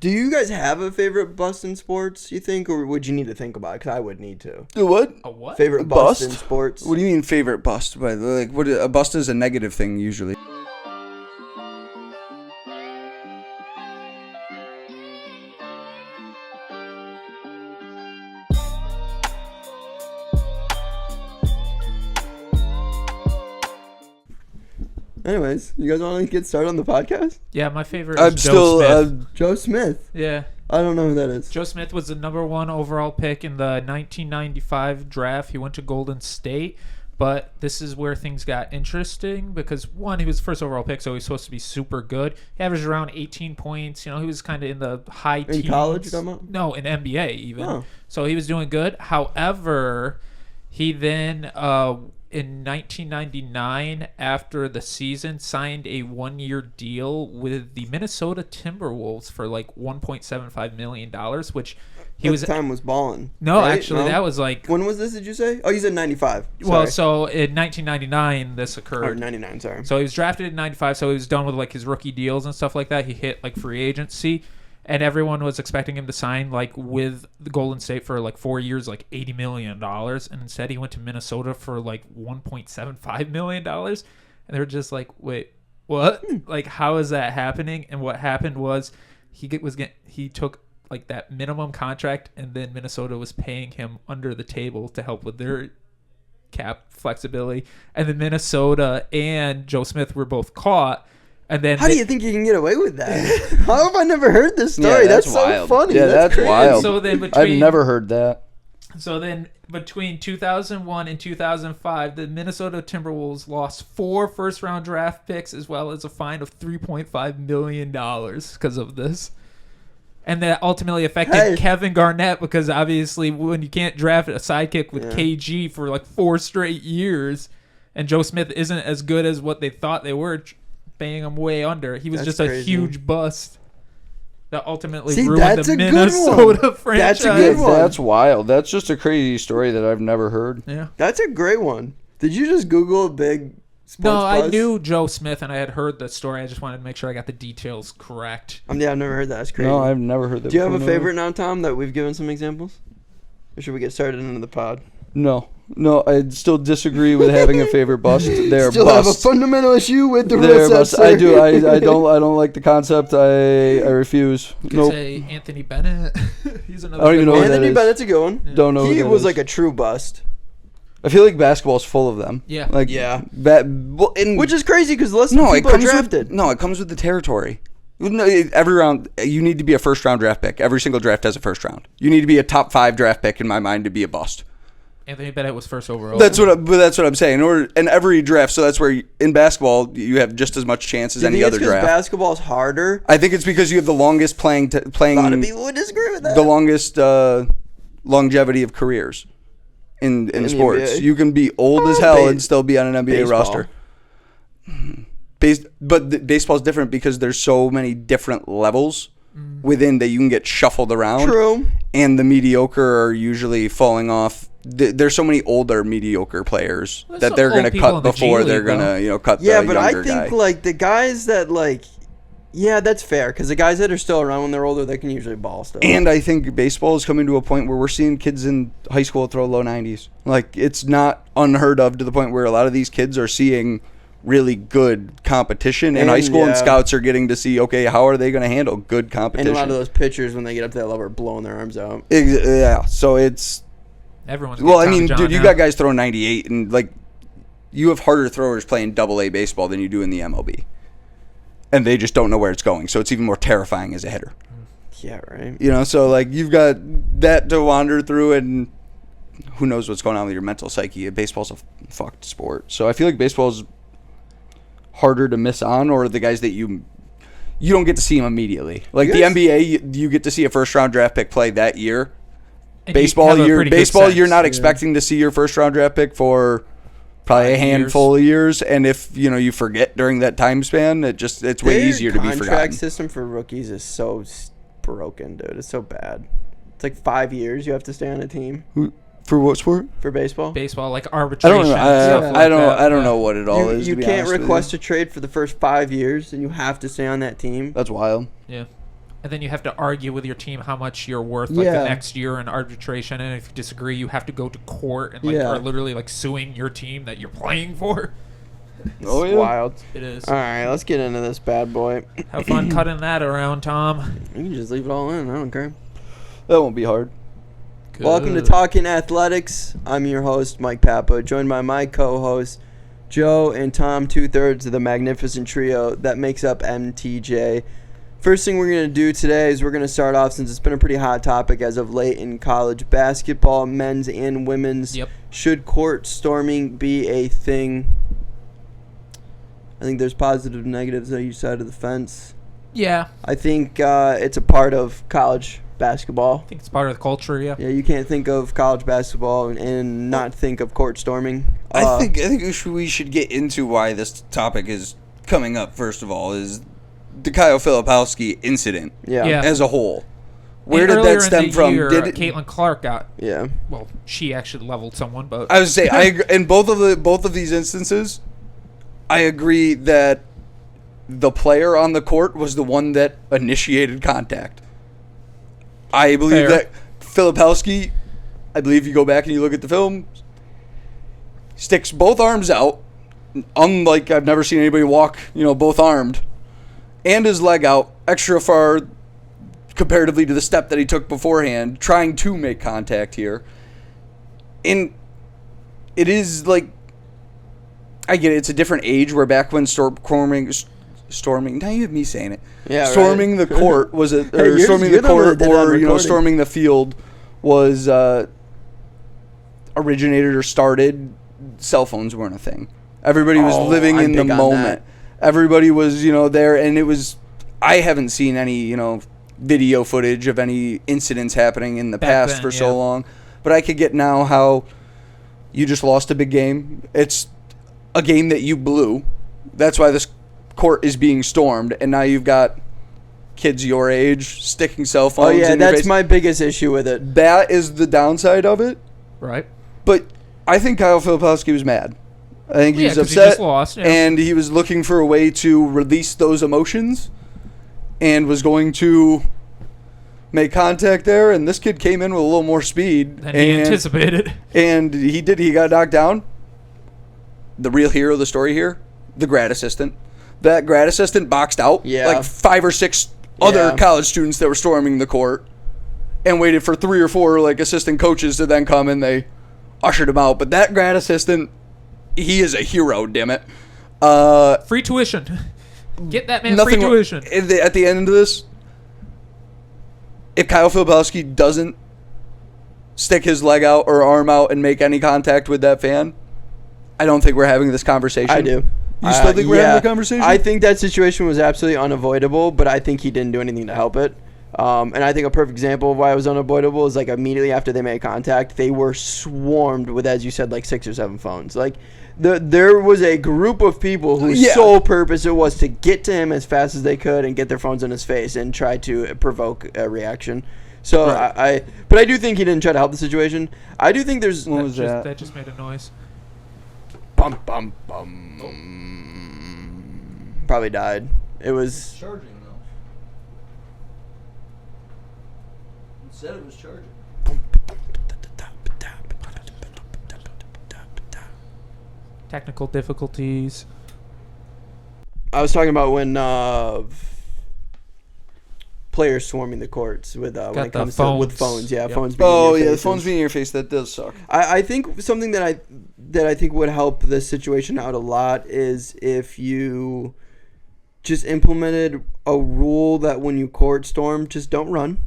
Do you guys have a favorite bust in sports, you think, or would you need to think about it? Because I would need to. What? A what? Favorite bust in sports? What do you mean favorite bust? By the way, like, a bust is a negative thing usually. Anyways, you guys want to get started on the podcast? Yeah, my favorite is Joe Smith. Joe Smith. Yeah. I don't know who that is. Joe Smith was the number 1 overall pick in the 1995 draft. He went to Golden State, but this is where things got interesting because, one, he was the first overall pick, so he's supposed to be super good. He averaged around 18 points. You know, he was kind of in the high teens. In college, you're talking about? No, in NBA even. Oh. So he was doing good. However, he then... in 1999, after the season, signed a 1-year deal with the Minnesota Timberwolves for like $1.75 million, which he was... time was balling. No, right? actually, that was like... When was this, did you say? Oh, you said 95. Sorry. Well, so in 1999, this occurred. Or 99, sorry. So he was drafted in 95, so he was done with like his rookie deals and stuff like that. He hit like free agency. And everyone was expecting him to sign like with the Golden State for like 4 years, like $80 million. And instead he went to Minnesota for like $1.75 million. And they were just like, wait, what? Like, how is that happening? And what happened was he took like that minimum contract, and then Minnesota was paying him under the table to help with their cap flexibility. And then Minnesota and Joe Smith were both caught. And then how do you think you can get away with that? How have I never heard this story? Yeah, that's wild. So funny. Yeah, that's crazy. wild. So then I've never heard that. So then between 2001 and 2005, the Minnesota Timberwolves lost 4 first-round draft picks as well as a fine of $3.5 million because of this. And that ultimately affected Kevin Garnett because obviously when you can't draft a sidekick with KG for like 4 straight years and Joe Smith isn't as good as what they thought they were, paying him way under. He was just a huge bust that ultimately ruined the Minnesota franchise. That's a good one. That's wild. That's just a crazy story that I've never heard. Yeah. That's a great one. Did you just Google a big sports bust? I knew Joe Smith and I had heard the story. I just wanted to make sure I got the details correct. Yeah, I've never heard that. That's crazy. No, I've never heard that. Do you have a favorite now, Tom, that we've given some examples? Or should we get started into the pod? No, I still disagree with having a favorite bust. They're still bust. have a fundamental issue with the They're bust. I do. I don't like the concept. I refuse. You could say Anthony Bennett. He's another. I don't even know who that Anthony is. Bennett's a good one. Yeah. Don't know. He who that was is. like a true bust. I feel like basketball's full of them. Yeah. Like Which is crazy because less people are drafted. It comes with the territory. No, every round, you need to be a first-round draft pick. Every single draft has a first round. You need to be a top 5 draft pick in my mind to be a bust. Anthony Bennett was first overall. That's what I'm saying. In every draft, so that's where in basketball you have just as much chance as any other draft. Basketball's harder. I think it's because you have the longest playing. A lot of people would disagree with that. The longest longevity of careers in sports. You can be old as hell and still be on an NBA roster. But baseball's different because there's so many different levels within that you can get shuffled around. True. And the mediocre are usually falling off. There's so many older mediocre players that they're going to cut before they're going to cut the younger guy. Yeah, but I think like the guys that like, yeah, that's fair because the guys that are still around when they're older, they can usually ball still. And I think baseball is coming to a point where we're seeing kids in high school throw low 90s. Like it's not unheard of to the point where a lot of these kids are seeing really good competition in high school, and scouts are getting to see, okay, how are they going to handle good competition? And a lot of those pitchers, when they get up to that level, are blowing their arms out. Yeah, so it's... Everyone's well, I mean, dude, you got guys throwing 98, and, like, you have harder throwers playing AA baseball than you do in the MLB. And they just don't know where it's going, so it's even more terrifying as a hitter. Yeah, right. You know, so, like, you've got that to wander through, and who knows what's going on with your mental psyche. Baseball's a fucked sport. So I feel like baseball's harder to miss on, or the guys that you don't get to see them immediately. Like the NBA, you get to see a first round draft pick play that year. And baseball, you're not expecting to see your first round draft pick for probably a handful of years, and if you forget during that time span, it's way easier to be forgotten. The contract system for rookies is so broken, dude. It's so bad. It's like 5 years you have to stay on a team. For what sport? For baseball. Baseball, like arbitration. I don't know what it all is. You can't request a trade for the first 5 years, and you have to stay on that team. That's wild. Yeah. and then you have to argue with your team how much you're worth like Yeah. the next year in arbitration, and if you disagree, you have to go to court and like Yeah. are literally like suing your team that you're playing for. Oh, yeah. Wild. It is. All right, let's get into this bad boy. Have fun cutting that around, Tom. You can just leave it all in. I don't care. That won't be hard. Welcome to Good. Talkin Athletics. I'm your host, Mike Papa, joined by my co-hosts, Joe and Tom, 2/3 of the magnificent trio that makes up MTJ. First thing we're going to do today is we're going to start off, since it's been a pretty hot topic as of late in college basketball, men's and women's. Yep. Should court storming be a thing? I think there's positives and negatives on each side of the fence. Yeah, I think it's a part of college basketball. I think it's part of the culture. Yeah. Yeah, you can't think of college basketball and not think of court storming. I think we should get into why this topic is coming up. First of all, is the Kyle Filipowski incident Yeah. Yeah. as a whole. Where And did earlier that stem in the from? Year, Did it, Caitlin Clark got? Yeah. Well, she actually leveled someone, but I would say in both of these instances, I agree that the player on the court was the one that initiated contact. I believe Fair. that Filipowski, I believe you go back and you look at the film, sticks both arms out, unlike I've never seen anybody walk, both armed, and his leg out extra far comparatively to the step that he took beforehand, trying to make contact here. And it is like, I get it, it's a different age, where back when storming, now you have me saying it. Yeah, Storming right. the court was it, Hey, or storming you're the the one court, that did that or recording. storming the field was originated or started. Cell phones weren't a thing. Everybody was living I'm in the big on moment. Everybody was, there, and it was. I haven't seen any, video footage of any incidents happening in the Back past then, for yeah. so long, but I could get now how you just lost a big game. It's a game that you blew. That's why this court is being stormed, and now you've got kids your age sticking cell phones. Oh yeah, in your that's face. my biggest issue with it. That is the downside of it. right. But I think Kyle Filipowski was mad. I think he Yeah, was 'cause he upset, just lost, yeah. and he was looking for a way to release those emotions, and was going to make contact there. And this kid came in with a little more speed Than he anticipated. and he did. He got knocked down. The real hero of the story here, the grad assistant. That grad assistant boxed out Yeah. like 5 or 6 other Yeah. college students that were storming the court, and waited for 3 or 4 like assistant coaches to then come, and they ushered him out. But that grad assistant, he is a hero. Damn it. Free tuition. Get that man Nothing free tuition. at the end of this. If Kyle Filipowski doesn't stick his leg out or arm out and make any contact with that fan, I don't think we're having this conversation. I do. You still think we're having the conversation? I think that situation was absolutely unavoidable, but I think he didn't do anything to help it. And I think a perfect example of why it was unavoidable is like immediately after they made contact, they were swarmed with, as you said, like 6 or 7 phones. Like there was a group of people whose sole purpose it was to get to him as fast as they could and get their phones in his face and try to provoke a reaction. So Right. but I do think he didn't try to help the situation. I do think there's What was that? That just made a noise. bum bum bum. Probably died. It was. Charging though. It said it was charging. Technical difficulties. I was talking about when players swarming the courts with when Got it the comes to with phones. phones. Yeah, Yep. phones. Being Oh in your yeah, the faces. phone's being in your face. That does suck. I think something that I think would help this situation out a lot is if you just implemented a rule that when you court storm, just don't run.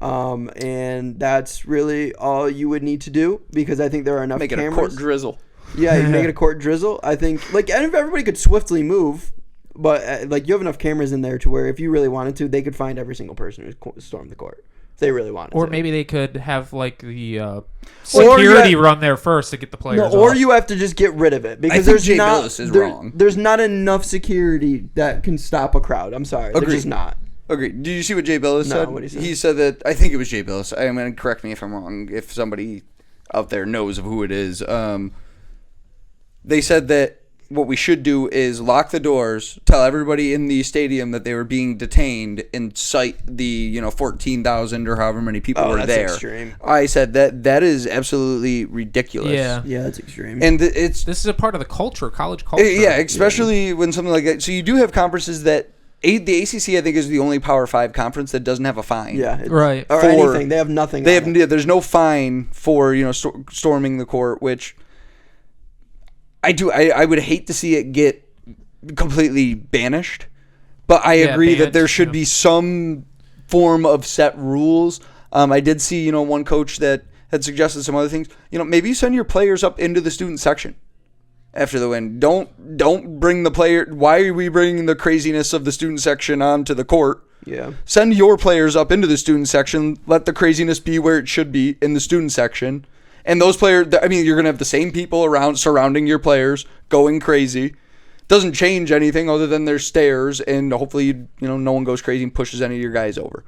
And that's really all you would need to do, because I think there are enough Make it cameras. a court drizzle. Yeah, you make it a court drizzle. I think, like, and if everybody could swiftly move, but like you have enough cameras in there to where if you really wanted to, they could find every single person who stormed the court if they really wanted Or to. maybe they could have like the security run there first to get the players. No, or off. you have to just get rid of it, because think there's Jay not Billis is wrong. there's not enough security that can stop a crowd. I'm sorry, there's Agreed. just not. Okay, did you see what Jay Billis No, said? what'd he say? He said that, I think it was Jay Billis. I mean, correct me if I'm wrong, if somebody out there knows of who it is. They said that what we should do is lock the doors, tell everybody in the stadium that they were being detained, and cite the 14,000 or however many people were that's there. extreme. I said that is absolutely ridiculous. Yeah. Yeah, that's extreme. And This is a part of the culture, college culture. yeah, especially when something like that. So you do have conferences that the ACC I think is the only Power 5 conference that doesn't have a fine. yeah, Right. Or For- anything. They have nothing. They on have it. there's no fine for storming the court, which I would hate to see it get completely banished, but I agree that banned, there should be some form of set rules. I did see one coach that had suggested some other things. Maybe you send your players up into the student section after the win. Don't bring the player. Why are we bringing the craziness of the student section onto the court? Yeah. Send your players up into the student section. Let the craziness be where it should be, in the student section. And those players, you're going to have the same people around surrounding your players going crazy. Doesn't change anything other than there's stairs, and hopefully, no one goes crazy and pushes any of your guys over.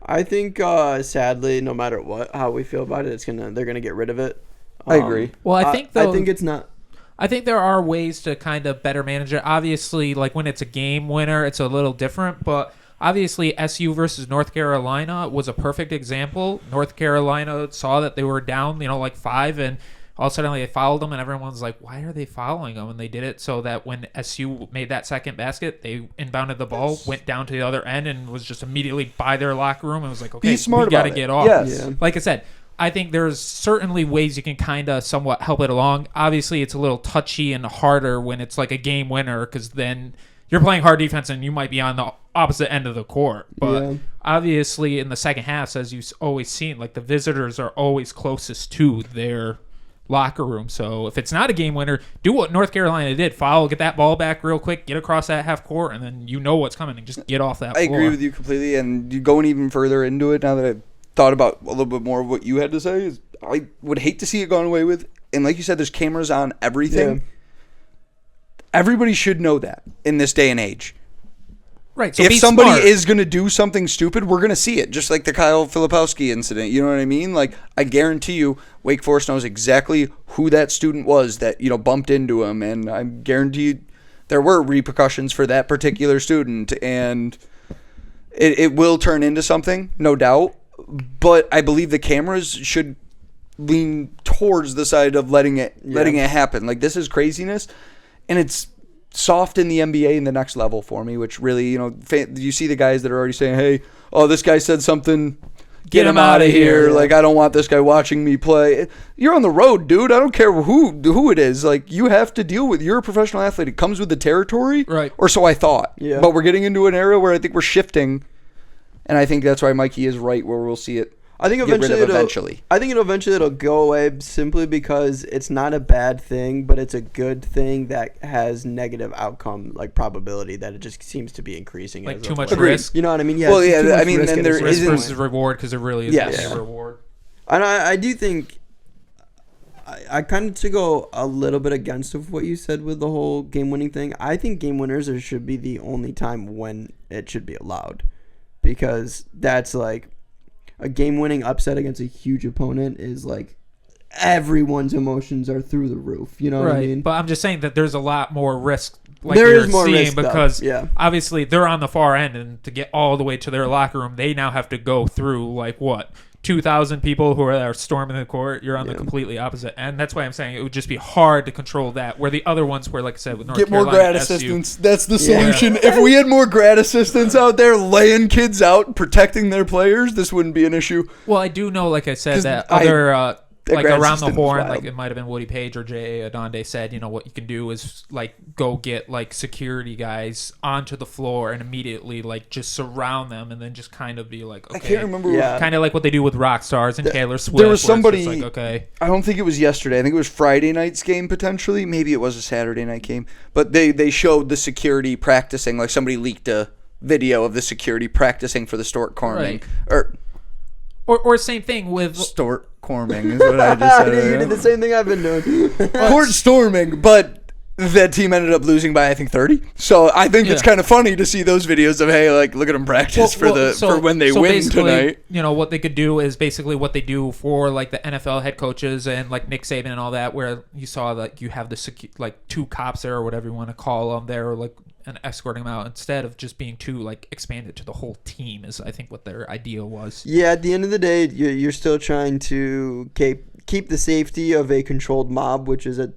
I think sadly, no matter how we feel about it, they're gonna get rid of it. I agree. Well, I think though, I think it's not. I think there are ways to kind of better manage it. Obviously, like when it's a game winner, it's a little different, but obviously SU versus North Carolina was a perfect example. North Carolina saw that they were down, like 5, and all of a sudden they fouled them, and everyone's like, why are they fouling them? And they did it so that when SU made that second basket, they inbounded the ball, went down to the other end, and was just immediately by their locker room and was like, okay, Be smart we got to about it. get off. Yes. Yeah. Like I said, I think there's certainly ways you can kind of somewhat help it along. Obviously, it's a little touchy and harder when it's like a game winner, because then you're playing hard defense and you might be on the opposite end of the court. But Yeah. obviously, in the second half, as you've always seen, like the visitors are always closest to their locker room. So if it's not a game winner, do what North Carolina did: foul, get that ball back real quick, get across that half court, and then what's coming, and just get off that I floor. agree with you completely, and you going even further into it now that I've thought about a little bit more of what you had to say, is I would hate to see it gone away with. And like you said, there's cameras on everything. Yeah. Everybody should know that in this day and age. Right. So If be somebody smart. is going to do something stupid, we're going to see it. Just like the Kyle Filipowski incident. You know what I mean? Like, I guarantee you, Wake Forest knows exactly who that student was that, bumped into him. And I guarantee you there were repercussions for that particular student. And it will turn into something, no doubt. But I believe the cameras should lean towards the side of letting it happen. Like, this is craziness. And it's soft in the NBA in the next level for me, which really, you see the guys that are already saying, hey, this guy said something, get him out of here. Yeah. Like, I don't want this guy watching me play. You're on the road, dude. I don't care who it is. Like, you have to deal with, you're a professional athlete. It comes with the territory. Right. Or so I thought. Yeah. But we're getting into an era where I think we're shifting. And I think that's why Mikey is right, where we'll see it. I think get rid of eventually. I think it'll go away simply because it's not a bad thing, but it's a good thing that has negative outcome, like probability, that it just seems to be increasing. Like as too of much late. risk. You know what I mean? Yeah. Well, it's yeah, too much I mean, risk then at there a certain Risk isn't- versus reward, because it really is Yes. a reward. And I do think I kind of to go a little bit against of what you said with the whole game winning thing. I think game winners should be the only time when it should be allowed, because that's like a game winning upset against a huge opponent is like everyone's emotions are through the roof. You know what I mean? But I'm just saying that there's a lot more risk. Like There you're is more seeing, risk, though. because Yeah. obviously they're on the far end, and to get all the way to their locker room, they now have to go through 2,000 people who are storming the court. You're on the completely opposite end. That's why I'm saying it would just be hard to control that. Where the other ones, where like I said, with North Get more Carolina, grad SU, assistants. That's the Yeah. solution. If we had more grad assistants out there laying kids out, protecting their players, this wouldn't be an issue. Well, I do know, like I said, 'Cause that I- other that like grad around the assistant was horn, wild. like it might have been Woody Page or J.A. Adonde said, what you can do is go get security guys onto the floor and immediately just surround them, and then just kind of be like, okay, I can't remember. Yeah. kind of like what they do with rock stars and Taylor Swift. there was where it's just somebody- okay, I don't think it was yesterday. I think it was Friday night's game potentially. Maybe it was a Saturday night game. But they showed the security practicing. Like somebody leaked a video of the security practicing for the Stork Corming. Right. Or or same thing with Stork Corming is what I just said. You did the same thing I've been doing. Court storming, but that team ended up losing by I think 30. So I think it's Yeah. kind of funny to see those videos of hey, like look at them practice for when they win basically, tonight. What they could do is basically what they do for like the NFL head coaches and like Nick Saban and all that, where you saw like you have the like 2 cops there or whatever you want to call them there, or like and escorting them out instead of just being 2, like expanded to the whole team is I think what their idea was. Yeah, at the end of the day, you're still trying to keep the safety of a controlled mob, which is at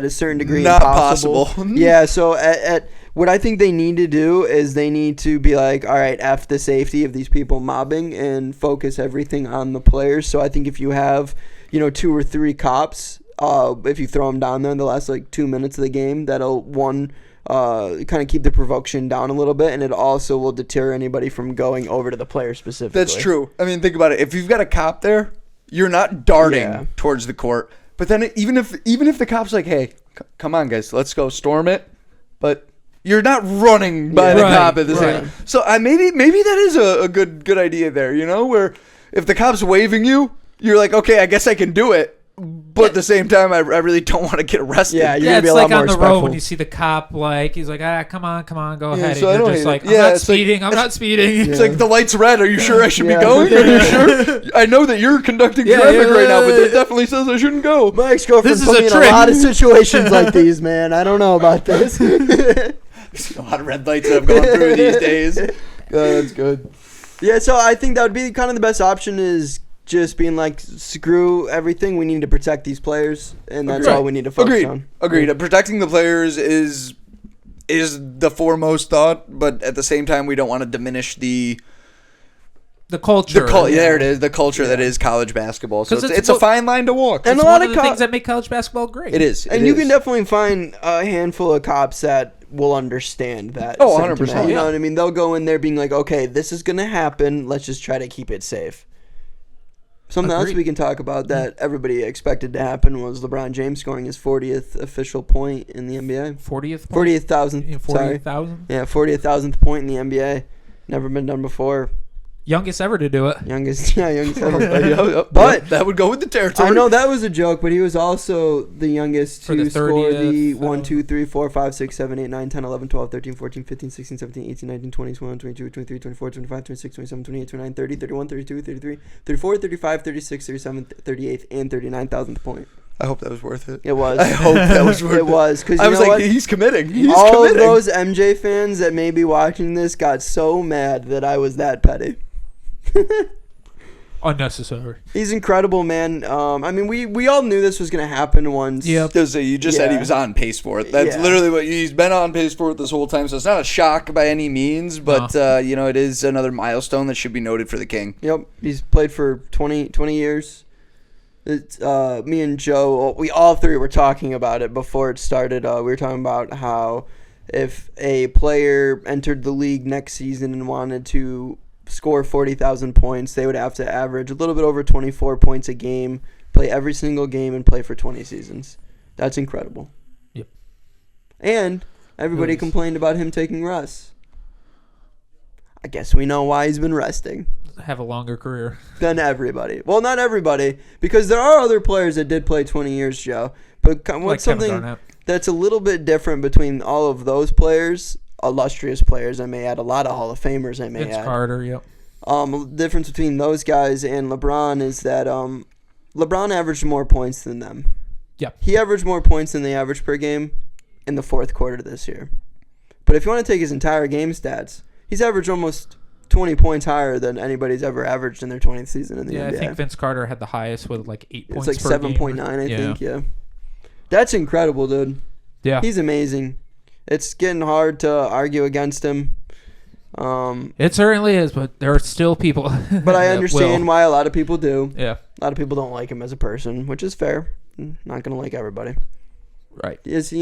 a certain degree Not impossible. possible. Yeah, so at what I think they need to do is they need to be like, all right, F the safety of these people mobbing and focus everything on the players. So I think if you have, 2 or 3 cops, if you throw them down there in the last like 2 minutes of the game, that'll kind of keep the provocation down a little bit, and it also will deter anybody from going over to the player specifically. That's true. I mean, think about it. If you've got a cop there, you're not darting towards the court. But then even if the cop's like, hey, come on, guys, let's go storm it. But you're not running by the cop at the same time. So maybe that is a good idea there, where if the cop's waving you, you're like, okay, I guess I can do it. But at the same time, I really don't want to get arrested. Yeah, you're gonna be it's a lot like more on the respectful. road when you see the cop, like he's like, come on, go ahead. so I And don't you're just hate like, it. I'm Yeah, not it's like- speeding. I'm not speeding. It's like the light's red. Are you sure I should be Yeah. going? Are you sure? I know that you're conducting traffic right now, but it definitely says I shouldn't go. My ex-girlfriend This is put a me in trick. a lot of situations like these, man. I don't know about this. A lot of red lights that I've gone through these days. That's good. Yeah, so I think that would be kind of the best option is just being like, screw everything. We need to protect these players, and that's all we need to focus on. Agreed. Protecting the players is the foremost thought, but at the same time, we don't want to diminish the culture. there it is, the culture that is college basketball. So 'Cause it's a fine line to walk. And It's a lot one of of the things that make college basketball great. It is. And you can definitely find a handful of cops that will understand that. Oh, sentiment. 100%. You know what I mean? They'll go in there being like, okay, this is going to happen. Let's just try to keep it safe. Something else Agreed. we can talk about that everybody expected to happen was LeBron James scoring his 40th official point in the NBA. 40th? 40,000th. Sorry. 40,000? Yeah, 40,000th point in the NBA. Never been done before. Youngest ever to do it. Youngest ever. But But that would go with the territory. I know that was a joke, but he was also the youngest For to the score the 30th, 1, 2, 3, 4, 5, 6, 7, 8, 9, 10, 11, 12, 13, 14, 15, 16, 17, 18, 19, 20, 21, 22, 23, 24, 25, 26, 27, 28, 29, 30, 31, 32, 33, 34, 35, 36, 37, 38, and 39,000th point. I hope that was worth it. It was. I hope that was worth it. It was. Because I was like, he's committing. He's all committing. of those MJ fans that may be watching this got so mad that I was that petty. Unnecessary. He's incredible, man. I mean, we all knew this was going to happen once. Yep. You just said he was on pace for it. That's literally what he's been on pace for it this whole time. So it's not a shock by any means, but it is another milestone that should be noted for the King. Yep. He's played for 20 years. It's me and Joe. We all three were talking about it before it started. We were talking about how if a player entered the league next season and wanted to score 40,000 points, they would have to average a little bit over 24 points a game, play every single game, and play for 20 seasons. That's incredible. Yep. And everybody complained about him taking rests. I guess we know why he's been resting Have a longer career. than everybody. Well, not everybody, because there are other players that did play 20 years, Joe. But what's Like Kevin something Garnett. that's a little bit different between all of those players, illustrious players, I may add, a lot of Hall of Famers, I may Vince add. Carter, yep. The difference between those guys and LeBron is that LeBron averaged more points than them. Yep. He averaged more points than they averaged per game in the fourth quarter this year. But if you want to take his entire game stats, he's averaged almost 20 points higher than anybody's ever averaged in their 20th season in the NBA. I think Vince Carter had the highest with like 8 points It's like per game. 7.9, I think, yeah. That's incredible, dude. Yeah. He's amazing. It's getting hard to argue against him. It certainly is, but there are still people. But I that understand will. why a lot of people do. Yeah. A lot of people don't like him as a person, which is fair. Not going to like everybody. Right. It's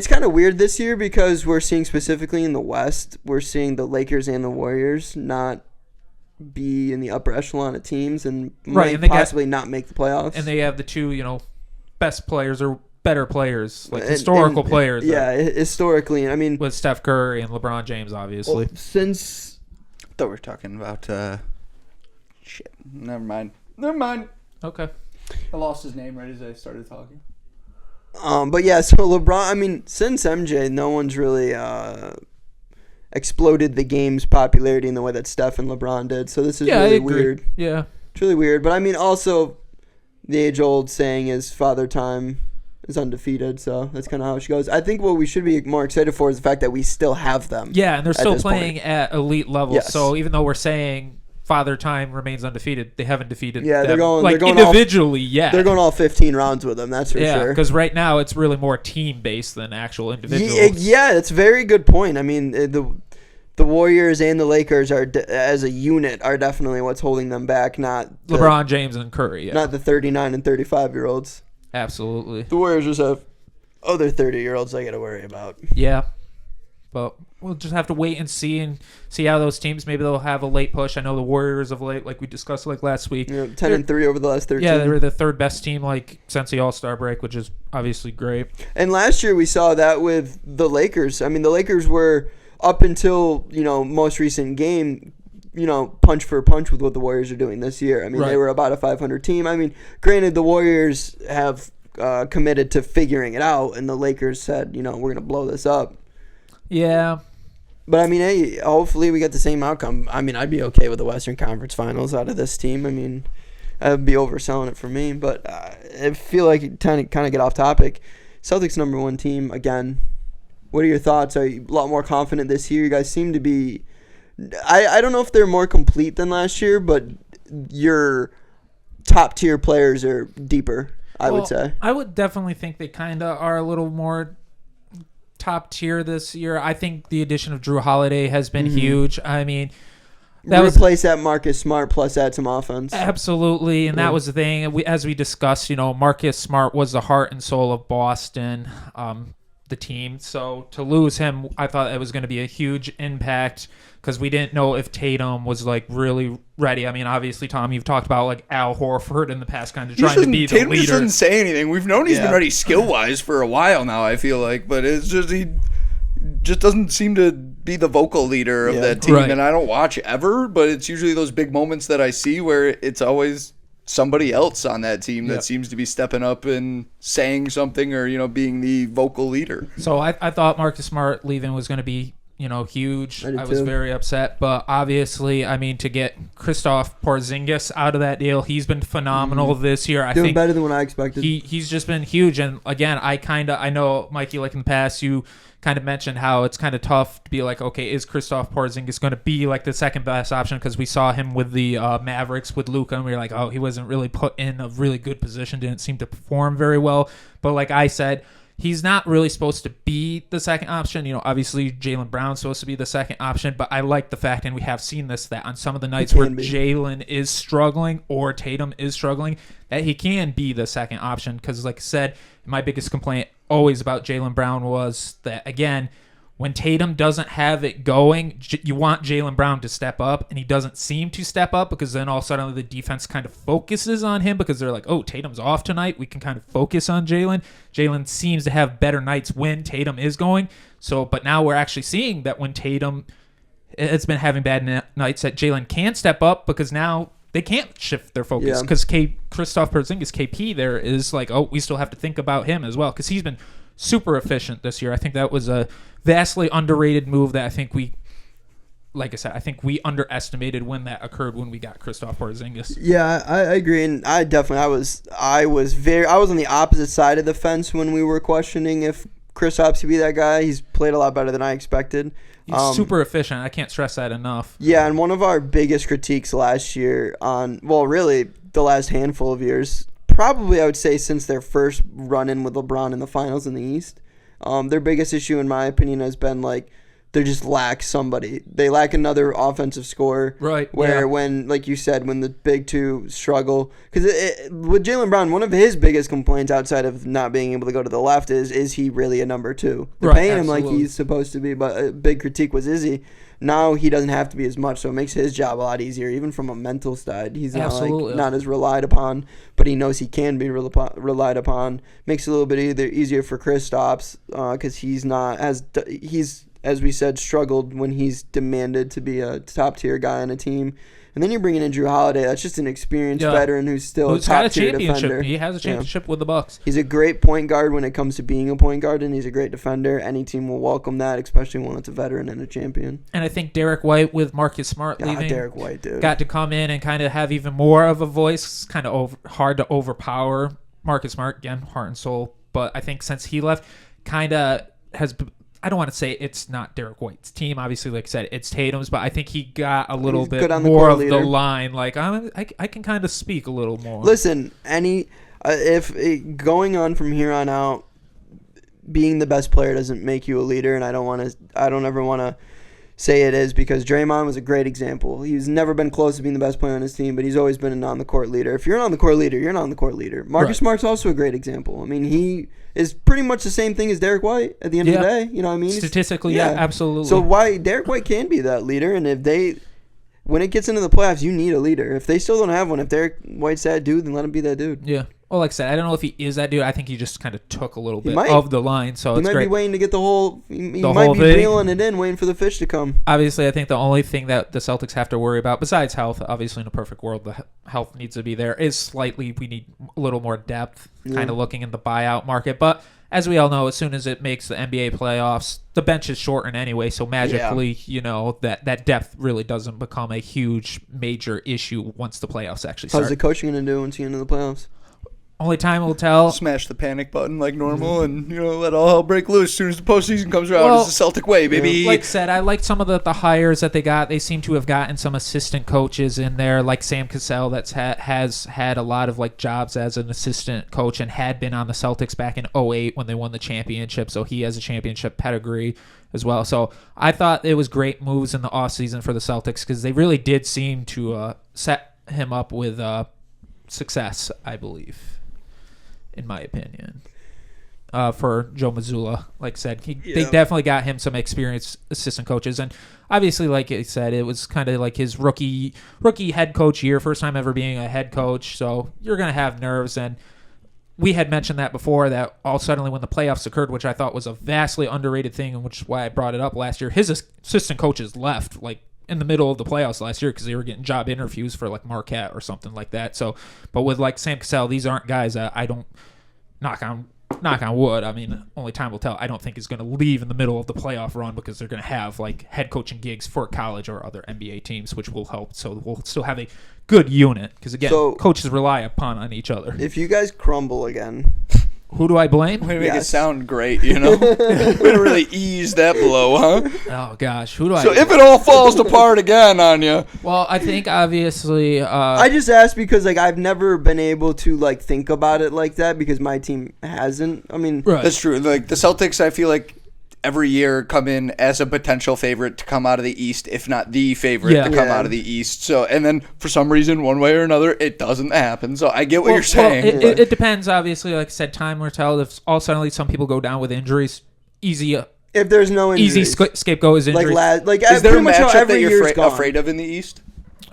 kind of weird this year because we're seeing specifically in the West, we're seeing the Lakers and the Warriors not be in the upper echelon of teams and might possibly not make the playoffs. And they have the two, best players or better players, like historical players. Yeah, historically. I mean, with Steph Curry and LeBron James, obviously. Since I thought we were talking about shit. Never mind. Okay. I lost his name right as I started talking. But yeah, so LeBron, I mean, since MJ, no one's really exploded the game's popularity in the way that Steph and LeBron did. So this is really weird. Yeah. It's really weird. But I mean, also, the age-old saying is Father Time is undefeated. So that's kind of how she goes. I think what we should be more excited for is the fact that we still have them. Yeah, and they're still playing at elite levels. Yes. So even though we're saying Father Time remains undefeated, they haven't defeated Yeah, them, they're going individually yet. They're going all 15 rounds with them, that's for Yeah, sure. because right now it's really more team-based than actual individuals. Yeah, that's a very good point. I mean, the Warriors and the Lakers are as a unit are definitely what's holding them back, not LeBron James and Curry. Yeah. not the 39 and 35-year-olds. Absolutely. The Warriors just have other 30-year-olds they got to worry about. Yeah. But we'll just have to wait and see how those teams, maybe they'll have a late push. I know the Warriors of late, like we discussed last week. Yeah, 10-3 over the last 13. Yeah, they were the third best team since the All-Star break, which is obviously great. And last year we saw that with the Lakers. I mean, the Lakers were up until, most recent game, punch for punch with what the Warriors are doing this year. I mean, They were about a 500 team. I mean, granted, the Warriors have committed to figuring it out, and the Lakers said, we're going to blow this up. Yeah. But, I mean, hey, hopefully we get the same outcome. I mean, I'd be okay with the Western Conference Finals out of this team. I mean, that would be overselling it for me. But I feel like kind of get off topic. Celtics #1 team, again. What are your thoughts? Are you a lot more confident this year? You guys seem to be – I don't know if they're more complete than last year, but your top-tier players are deeper, I would say. I would definitely think they kind of are a little more – top tier this year. I think the addition of Drew Holiday has been huge. I mean, replace that Marcus Smart plus add some offense. Absolutely, and that was the thing. As we discussed, Marcus Smart was the heart and soul of Boston, the team. So to lose him, I thought it was going to be a huge impact because we didn't know if Tatum was really ready. I mean, obviously, Tom, you've talked about Al Horford in the past, kind of trying to be the Tatum leader. Just doesn't say anything. We've known he's been ready skill wise for a while now. I feel like, but it's just he just doesn't seem to be the vocal leader of that team. Right. And I don't watch ever, but it's usually those big moments that I see where it's always somebody else on that team that seems to be stepping up and saying something or being the vocal leader. So I thought Marcus Smart leaving was going to be huge. I was very upset, but obviously, I mean, to get Kristaps Porzingis out of that deal, he's been phenomenal this year. I think better than what I expected. He's just been huge, and again, I know, Mikey, in the past, you kind of mentioned how it's kind of tough to be okay, is Kristaps Porzingis going to be the second best option? Because we saw him with the Mavericks with Luka, and we were he wasn't really put in a really good position, didn't seem to perform very well. But like I said, he's not really supposed to be the second option. Obviously Jaylen Brown's supposed to be the second option, but I like the fact, and we have seen this, that on some of the nights where Jaylen is struggling or Tatum is struggling, that he can be the second option. Because like I said, my biggest complaint always about Jaylen Brown was that, again, when Tatum doesn't have it going, you want Jaylen Brown to step up, and he doesn't seem to step up because then all of a sudden the defense kind of focuses on him because they're oh, Tatum's off tonight. We can kind of focus on Jaylen. Jaylen seems to have better nights when Tatum is going. But now we're actually seeing that when Tatum has been having bad nights, that Jaylen can step up because now they can't shift their focus because Kristaps Porzingis, KP, there is we still have to think about him as well because he's been super efficient this year. I think that was a vastly underrated move that I think we underestimated when that occurred when we got Kristaps Porzingis. Yeah, I agree, and I was on the opposite side of the fence when we were questioning if Kristaps could be that guy. He's played a lot better than I expected. He's super efficient. I can't stress that enough. Yeah, and one of our biggest critiques last year really the last handful of years, probably I would say since their first run-in with LeBron in the finals in the East, their biggest issue, in my opinion, has been they just lack somebody. They lack another offensive scorer. Right. Where when, like you said, when the big two struggle. Because with Jaylen Brown, one of his biggest complaints outside of not being able to go to the left is he really a number two? They're paying him like he's supposed to be, but a big critique was, is he? Now he doesn't have to be as much, so it makes his job a lot easier, even from a mental side. He's not as relied upon, but he knows he can be relied upon. Makes it a little bit easier for Kristaps because he's as we said, struggled when he's demanded to be a top-tier guy on a team. And then you're bringing in Drew Holiday. That's just an experienced veteran who's still a top-tier defender. He has a championship with the Bucks. He's a great point guard when it comes to being a point guard, and he's a great defender. Any team will welcome that, especially when it's a veteran and a champion. And I think Derek White with Marcus Smart leaving, Derek White, dude, got to come in and kind of have even more of a voice. Kind of hard to overpower Marcus Smart, again, heart and soul. But I think since he left, kind of has... I don't want to say it's not Derek White's team. Obviously, like I said, it's Tatum's, but I think he got a little bit more of the line. Like, I can kind of speak a little more. Listen, if going on from here on out, being the best player doesn't make you a leader, and I don't ever want to say it is, because Draymond was a great example. He's never been close to being the best player on his team, but he's always been an on-the-court leader. If you're an on-the-court leader, you're an on-the-court leader. Marcus Smart's also a great example. I mean, he is pretty much the same thing as Derek White at the end of the day. You know what I mean? Statistically, absolutely. So Derek White can be that leader, and when it gets into the playoffs, you need a leader. If they still don't have one, if Derek White's that dude, then let him be that dude. Yeah. Well, like I said, I don't know if he is that dude. I think he just kind of took a little bit of the line, so it's great. He might be waiting to get the whole... He might be reeling it in, waiting for the fish to come. Obviously, I think the only thing that the Celtics have to worry about, besides health, obviously in a perfect world, the health needs to be there, is we need a little more depth, kind of looking in the buyout market. But as we all know, as soon as it makes the NBA playoffs, the bench is shortened anyway, so magically, that depth really doesn't become a huge, major issue once the playoffs actually start. How's the coaching going to do once you get into the playoffs? Only time will tell. Smash the panic button like normal and, let all hell break loose as soon as the postseason comes around. It's the Celtic way, baby. Like I said, I like some of the hires that they got. They seem to have gotten some assistant coaches in there, like Sam Cassell, that's has had a lot of jobs as an assistant coach and had been on the Celtics back in 2008 when they won the championship. So he has a championship pedigree as well. So I thought it was great moves in the offseason for the Celtics because they really did seem to set him up with success, I believe, in my opinion, for Joe Mazzulla. Like I said, they definitely got him some experienced assistant coaches. And obviously, like I said, it was kind of like his rookie head coach year, first time ever being a head coach. So you're going to have nerves. And we had mentioned that before, that all suddenly when the playoffs occurred, which I thought was a vastly underrated thing, and which is why I brought it up last year, his assistant coaches left in the middle of the playoffs last year because they were getting job interviews for Marquette or something like that. So, but with Sam Cassell, these aren't guys that I don't knock on wood. I mean, only time will tell. I don't think is going to leave in the middle of the playoff run because they're going to have head coaching gigs for college or other NBA teams, which will help. So we'll still have a good unit because again, coaches rely on each other. If you guys crumble again, who do I blame? Way to make it sound great, Way to really ease that blow, huh? Oh, gosh. Who do I blame? So if it all falls apart again on you. Well, I think obviously... I just asked because I've never been able to think about it like that because my team hasn't. I mean... Right. That's true. The Celtics, I feel like every year come in as a potential favorite to come out of the East, if not the favorite to come out of the East. So, and then for some reason, one way or another, it doesn't happen. So I get what you're saying. It depends, obviously. Like I said, time will tell. If all suddenly some people go down with injuries, if there's no injuries. Easy scapegoat is injuries. Is there a matchup that you're afraid of in the East?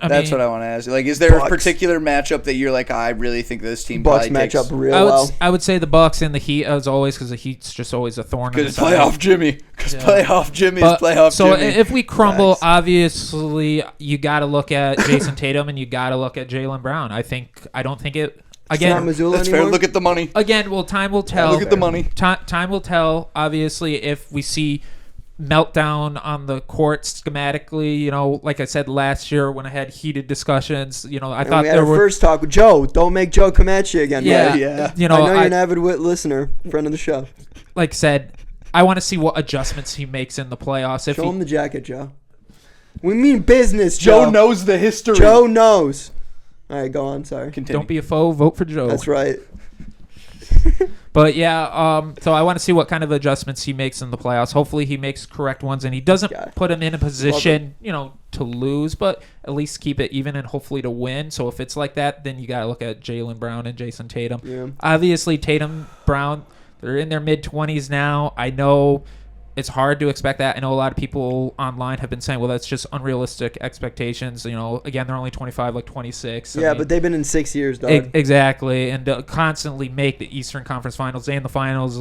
That's what I want to ask. Is there a particular matchup that you're I really think this team Bucks probably match up real well? I would say the Bucks and the Heat as always because the Heat's just always a thorn in the side. Playoff Jimmy. Because playoff Jimmy is playoff Jimmy. So if we crumble, obviously you got to look at Jason Tatum and you got to look at Jaylen Brown. I don't think it... Again, that's fair. Look at the money. Again, time will tell. Look at the money. Time will tell. Obviously, if we see meltdown on the court schematically, like I said last year when I had heated discussions, I thought we had our first talk with Joe. Don't make Joe come at you again. Yeah, right? yeah. I know you're an avid listener, friend of the show. Like I said, I want to see what adjustments he makes in the playoffs. Show him the jacket, Joe. We mean business, Joe. Joe knows the history. Joe knows. All right, go on. Sorry. Continue. Don't be a foe. Vote for Joe. That's right. But yeah, so I want to see what kind of adjustments he makes in the playoffs. Hopefully he makes correct ones and he doesn't put him in a position, to lose, but at least keep it even and hopefully to win. So if it's like that, then you got to look at Jaylen Brown and Jason Tatum. Yeah. Obviously, Tatum, Brown, they're in their mid-20s now. I know it's hard to expect that. I know a lot of people online have been saying, well, that's just unrealistic expectations. Again, they're only 25, 26. Yeah, but they've been in 6 years, dog. Exactly. And constantly make the Eastern Conference Finals and the finals,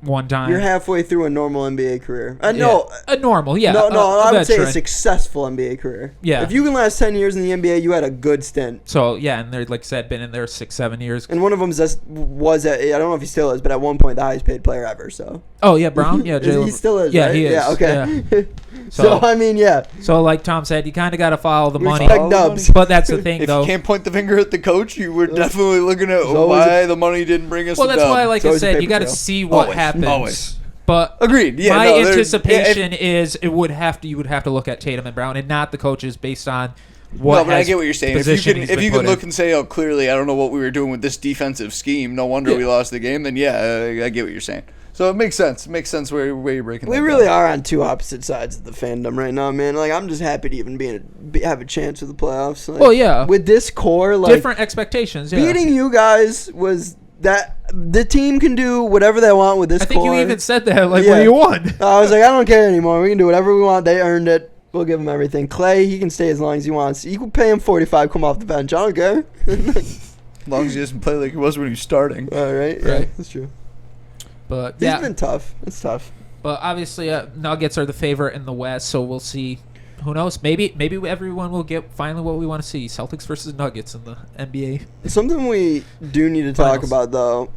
one time. You're halfway through a normal NBA career. Yeah. No, A normal, yeah. no, I would say a veteran. successful NBA career. Yeah. If you can last 10 years in the NBA, you had a good stint. So, yeah, and they're, like I said, been in there 6-7 years. And one of them was at, I don't know if he still is, but at one point the highest paid player ever. So. Oh, yeah, Brown? Yeah, He Jalen. still is, Yeah, right? he is. Yeah, okay. Yeah. So, I mean, yeah. So, like Tom said, you kind of got to follow the money. Respect Dubs. But that's the thing, If though. you can't point the finger at the coach, you were definitely looking at always why the money didn't bring us Well, a that's dub. why, like It's I always a said, you paper got to trail. see what Always, happens. always. But Agreed. Yeah, my no, there's- anticipation is you would have to look at Tatum and Brown and not the coaches based on what. No, but I has get what you're saying. If position you he's can, been if you put can look in. and say, "Oh, clearly, I don't know what we were doing with this defensive scheme. No wonder we Yeah. lost the game." Then yeah, I get what you're saying. So it makes sense. It makes sense where you're breaking. We that really down. are on two opposite sides of the fandom right now, man. Like, I'm just happy to even have a chance with the playoffs. Like, Well, yeah. With this core, like, different expectations. Yeah. beating you guys was that the team can do whatever they want with this I think core. you even said that like Yeah. when you won. I was like, I don't care anymore. We can do whatever we want. They earned it. We'll give him everything. Clay, he can stay as long as he wants. You can pay him 45, come off the bench. I don't care. As long as he doesn't play like he was when he was starting. All right. Yeah, Right. that's true. But It's yeah, been tough. It's tough. but obviously Nuggets are the favorite in the West, so we'll see. Who knows? Maybe everyone will get finally what we want to see: Celtics versus Nuggets in the NBA. Something we do need to talk Finals. about, though,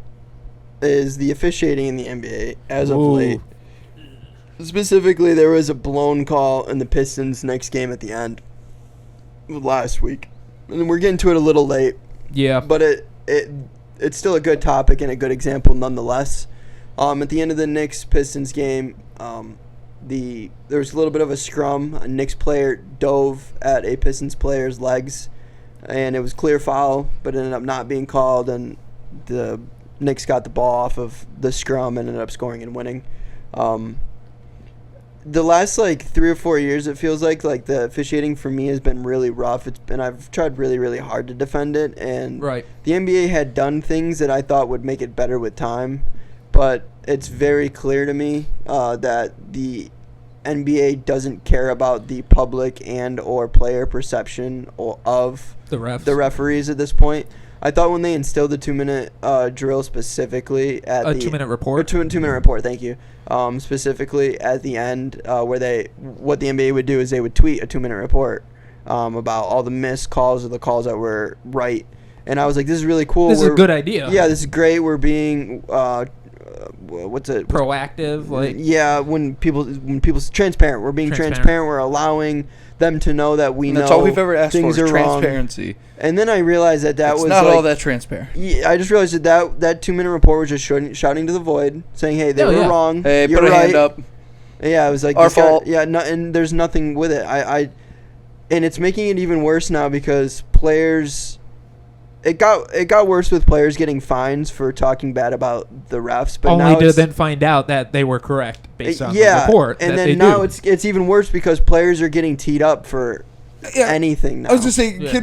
is the officiating in the NBA as of Ooh. late. Specifically, there was a blown call in the Pistons' next game at the end last week. And we're getting to it a little late, Yeah, but it's still a good topic and a good example nonetheless. At the end of the Knicks-Pistons game, there was a little bit of a scrum. A Knicks player dove at a Pistons player's legs, and it was clear foul, but it ended up not being called, and the Knicks got the ball off of the scrum and ended up scoring and winning. The last 3 or 4 years, it feels like the officiating for me has been really rough. And I've tried really, really hard to defend it. And right. the NBA had done things that I thought would make it better with time, but it's very clear to me that the NBA doesn't care about the public and or player perception of The refs. the referees at this point. I thought when they instilled the 2-minute drill specifically at A the 2-minute or report. 2-minute report, thank you. Specifically at the end, what the NBA would do is they would tweet a 2-minute report about all the missed calls or the calls that were right. And I was like, this is really cool. This is a good idea. Yeah, this is great. We're being what's it? Proactive, like Yeah, when people's transparent. We're being Transparent. transparent. We're allowing them to know that we And know that's all we've ever asked for things is are wrong. transparency. And then I realized that It's was not like, all that transparent. Yeah, I just realized that 2-minute report was just shouting to the void, saying, "Hey, they Oh, were yeah. wrong. Hey, You're put a right." hand up. Yeah, it was like Our this guy- fault. yeah, and there's nothing with it. And it's making it even worse now because players. It got worse with players getting fines for talking bad about the refs, but now only to it's, then find out that they were correct based on yeah, the report. and that then they now do. it's even worse because players are getting teed up for anything now. I was just saying, Yeah.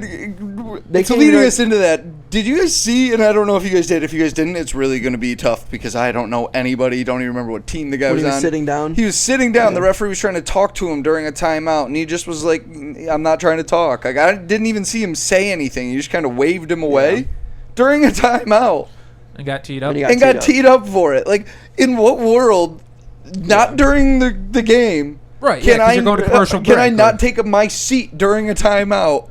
They it's can't leading even- us into that. Did you guys see? And I don't know if you guys did. If you guys didn't, it's really going to be tough because I don't know anybody. Don't even remember what team the guy when was he was on. sitting down. He was sitting down. Yeah. The referee was trying to talk to him during a timeout, and he just was like, "I'm not trying to talk." Like I didn't even see him say anything. He just kind of waved him away Yeah. during a timeout and got teed up. And he and got teed up for it. Like in what world? Not during the game. Right, yeah, 'cause you're going to commercial Can I break, not or- take my seat during a timeout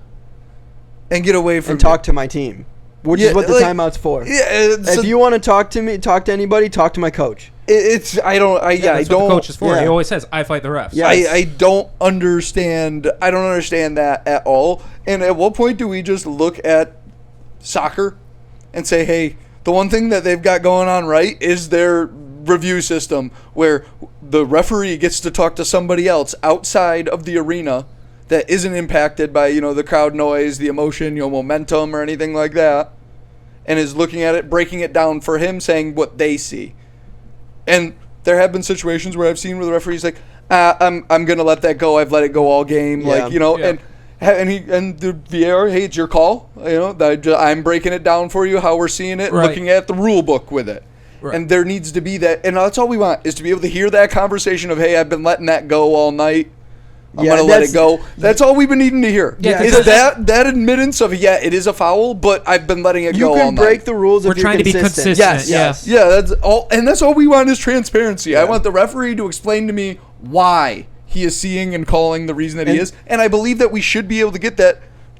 and get away from and talk to my team, which Yeah, is what the like- timeout's for. Yeah, it's If you want to talk to anybody, talk to my coach. it's I don't I Yeah, I that's what don't the coach is for. yeah. He always says, "I fight the refs." Yeah. I don't understand that at all. And at what point do we just look at soccer and say, hey, the one thing that they've got going on right is their review system where the referee gets to talk to somebody else outside of the arena that isn't impacted by, the crowd noise, the emotion, momentum or anything like that, and is looking at it, breaking it down for him, saying what they see. And there have been situations where I've seen where the referee's like, I'm gonna let that go. I've let it go all game, Yeah. and the VAR, hey, it's your call. I'm breaking it down for you how we're seeing it, Right. looking at the rule book with it. Right. And there needs to be that, and that's all we want is to be able to hear that conversation of, hey, I've been letting that go all night. I'm Yeah, gonna let that's- it go. That's all we've been needing to hear. Yeah, is 'cause that admittance of it is a foul, but I've been letting it You go all can night. break the rules We're if you're trying to be consistent. Yes. Yeah. Yeah, that's all, and that's all we want is transparency. I Yeah. want the referee to explain to me why he is seeing and calling the reason that he And- is, and I believe that we should be able to get that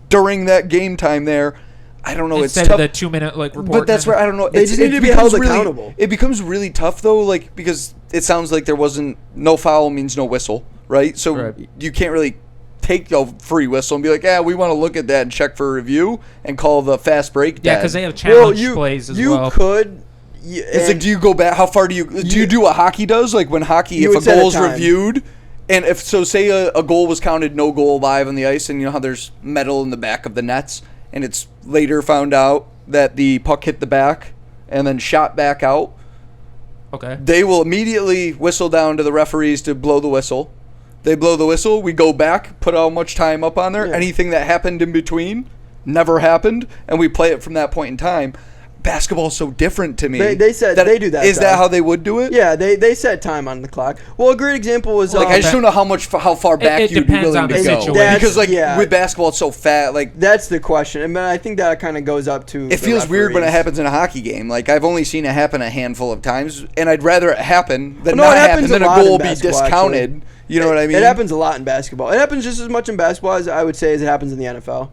during that game time there. I don't know. Instead it's tough. of the 2-minute report. But that's where I don't know. They just need to be becomes held really, accountable. It becomes really tough though, because it sounds like there wasn't no foul means no whistle, right? So Right. you can't really take a free whistle and be like, we want to look at that and check for review and call the fast break. Yeah, dead. because they have challenge you plays as you well. could. It's like, do you go back? How far do you do what hockey does? Like when hockey, You if would a set a goal is time. reviewed, and if so, say a goal was counted no goal live on the ice, and you know how there's metal in the back of the nets, and it's later found out that the puck hit the back and then shot back out. Okay. They will immediately whistle down to the referees to blow the whistle. They blow the whistle. We go back, put how much time up on there. Yeah. Anything that happened in between never happened, and we play it from that point in time. Basketball is so different to me. They said they do that. Is though. that how they would do it? Yeah, they set time on the clock. Well, a great example was Like I just don't know how far back it you'd be depends willing on to the go. situation. Because Yeah. with basketball, it's so fat. Like that's the question, and I think that kind of goes up to. it the feels weird when it referees. happens in a hockey game. Like I've only seen it happen a handful of times, and I'd rather it happen than No, not it happen happens than a a lot in goal be basketball, discounted. actually. You know what I mean? It happens a lot in basketball. It happens just as much in basketball as I would say as it happens in the NFL.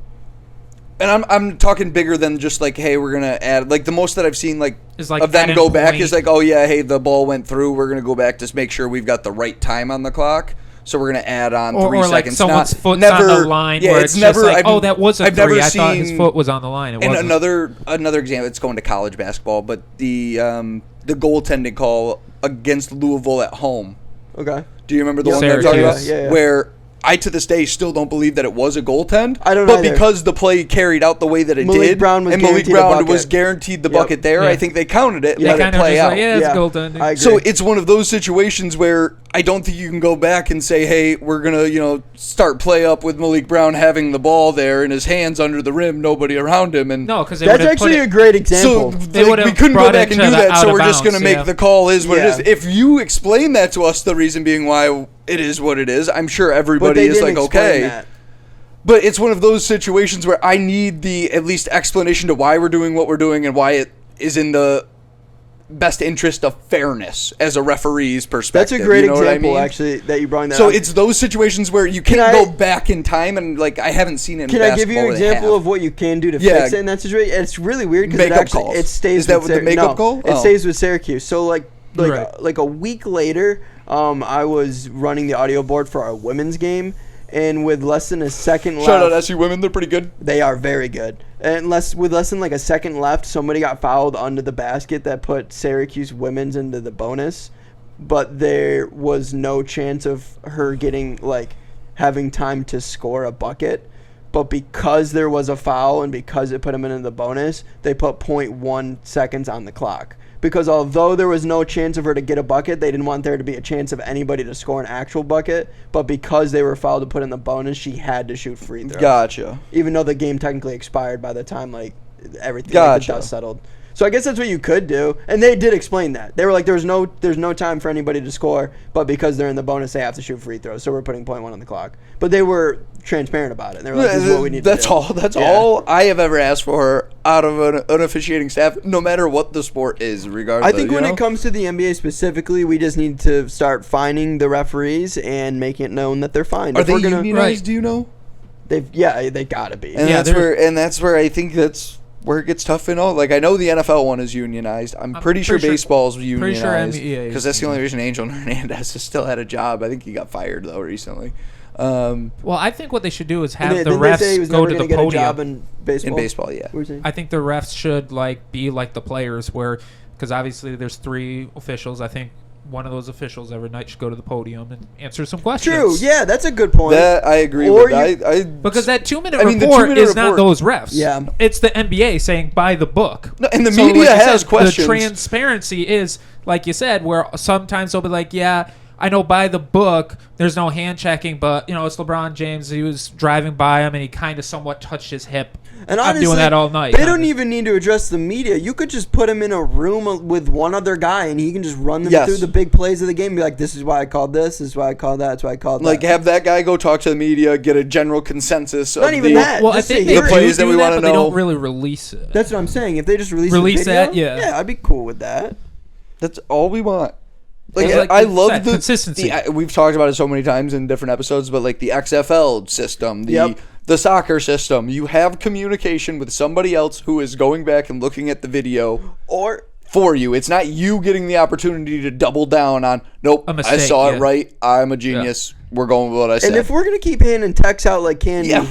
And I'm talking bigger than just like, hey, we're gonna add. Like the most that I've seen, like, Is like of them add go in back point. is like, oh yeah, hey, the ball went through. We're gonna go back to make sure we've got the right time on the clock. So we're gonna add on Or 3 like seconds. someone's Not- foot's never, on the line Yeah, where it's it's never. just like, I've, oh, that was a I've 3. never I thought his seen- foot was on the line. It And wasn't. another example. It's going to college basketball, but the goaltending call against Louisville at home. Okay. Do you remember the Yeah. one that I'm talking about? Syracuse. Yeah. Where I to this day still don't believe that it was a goaltend. I don't But either. because the play carried out the way that it Malik did, Brown was and Malik guaranteed a Brown bucket. was guaranteed the Yep. bucket there, Yeah. I think they counted it, They let it kind of play just out. like, yeah, it's Yeah. goaltending. I agree. So it's one of those situations where I don't think you can go back and say, hey, we're going to, start play up with Malik Brown having the ball there and his hands under the rim, nobody around him. And No, because That's actually a great example. so They like, would've we couldn't go brought back and it do to the that, so out of we're just going to bounds, make yeah. the call is what Yeah. it is. If you explain that to us, the reason being why it is what it is, I'm sure but everybody they is didn't like, explain okay. that. But it's one of those situations where I need the at least explanation to why we're doing what we're doing and why it is in the best interest of fairness as a referee's That's perspective. a great you know what I example, mean? actually, that you brought that So up. it's those situations where you can't I- go back in time and like I haven't seen it in Can I give you basketball an where they example have. of what you can do to Yeah. fix it in that situation? It's really weird because it Makeup actually calls. it stays. Is that with what the makeup call? It Oh. stays with Syracuse. So like Right. a week later, I was running the audio board for our women's game, and with less than a second left, Shout out SU women, they're pretty good. they are very good. And with less than like a second left, somebody got fouled under the basket that put Syracuse women's into the bonus, but there was no chance of her getting having time to score a bucket. But because there was a foul and because it put them into the bonus, they put 0.1 seconds on the clock. Because although there was no chance of her to get a bucket, they didn't want there to be a chance of anybody to score an actual bucket. But because they were fouled to put in the bonus, she had to shoot free throws. Gotcha. Even though the game technically expired by the time everything Gotcha. the dust settled. So I guess that's what you could do. And they did explain that. They were like, there's no time for anybody to score, but because they're in the bonus, they have to shoot free throws. So we're putting 0.1 on the clock. But they were transparent about it. They were like, this is what we need That's to do. all. That's Yeah. all I have ever asked for out of an officiating staff, no matter what the sport is, regardless. I think when it comes to the NBA specifically, we just need to start fining the referees and making it known that they're fined. are If they we're gonna, unionized? Right. Do you know? they gotta be. And Yeah, that's where I think that's where it gets tough and all. Like I know the NFL one is unionized. I'm pretty sure baseball's unionized NBA is because that's the only reason Angel Hernandez has still had a job. I think he got fired though recently. Well, I think what they should do is have the Didn't they say he refs was go never to gonna the get a job podium. in baseball? In baseball, yeah. What were you saying? I think the refs should be like the players, because obviously there's 3 officials. I think one of those officials every night should go to the podium and answer some questions. True. Yeah, that's a good point. That I agree Or with. I Because that 2-minute I mean, the report 2-minute is not report- those refs. Yeah. It's the NBA saying by the book. No, and the So, media like you has said, questions. The transparency is, like you said, where sometimes they'll be like, yeah, I know by the book, there's no hand checking, but, it's LeBron James. He was driving by him, and he kind of somewhat touched his hip. And I'm honestly, doing that all night. They don't even need to address the media. You could just put him in a room with one other guy, and he can just run them through the big plays of the game. And be like, this is why I called this. This is why I called that. That's why I called that. Like, have that guy go talk to the media, get a general consensus Not of even that. Well, I Just think say, they the plays that we do want to but they know. don't really release it. That's what I'm saying. If they just release Release the video, that, yeah. I'd be cool with that. That's all we want. Like, Like I you love said, the consistency. we've talked about it so many times in different episodes, but like the XFL system, the soccer system, you have communication with somebody else who is going back and looking at the video Or for you. It's not you getting the opportunity to double down on, nope, A mistake, I saw yeah. it right. I'm a genius. We're going with what I said. And if we're going to keep handing texts out like candy, Yeah.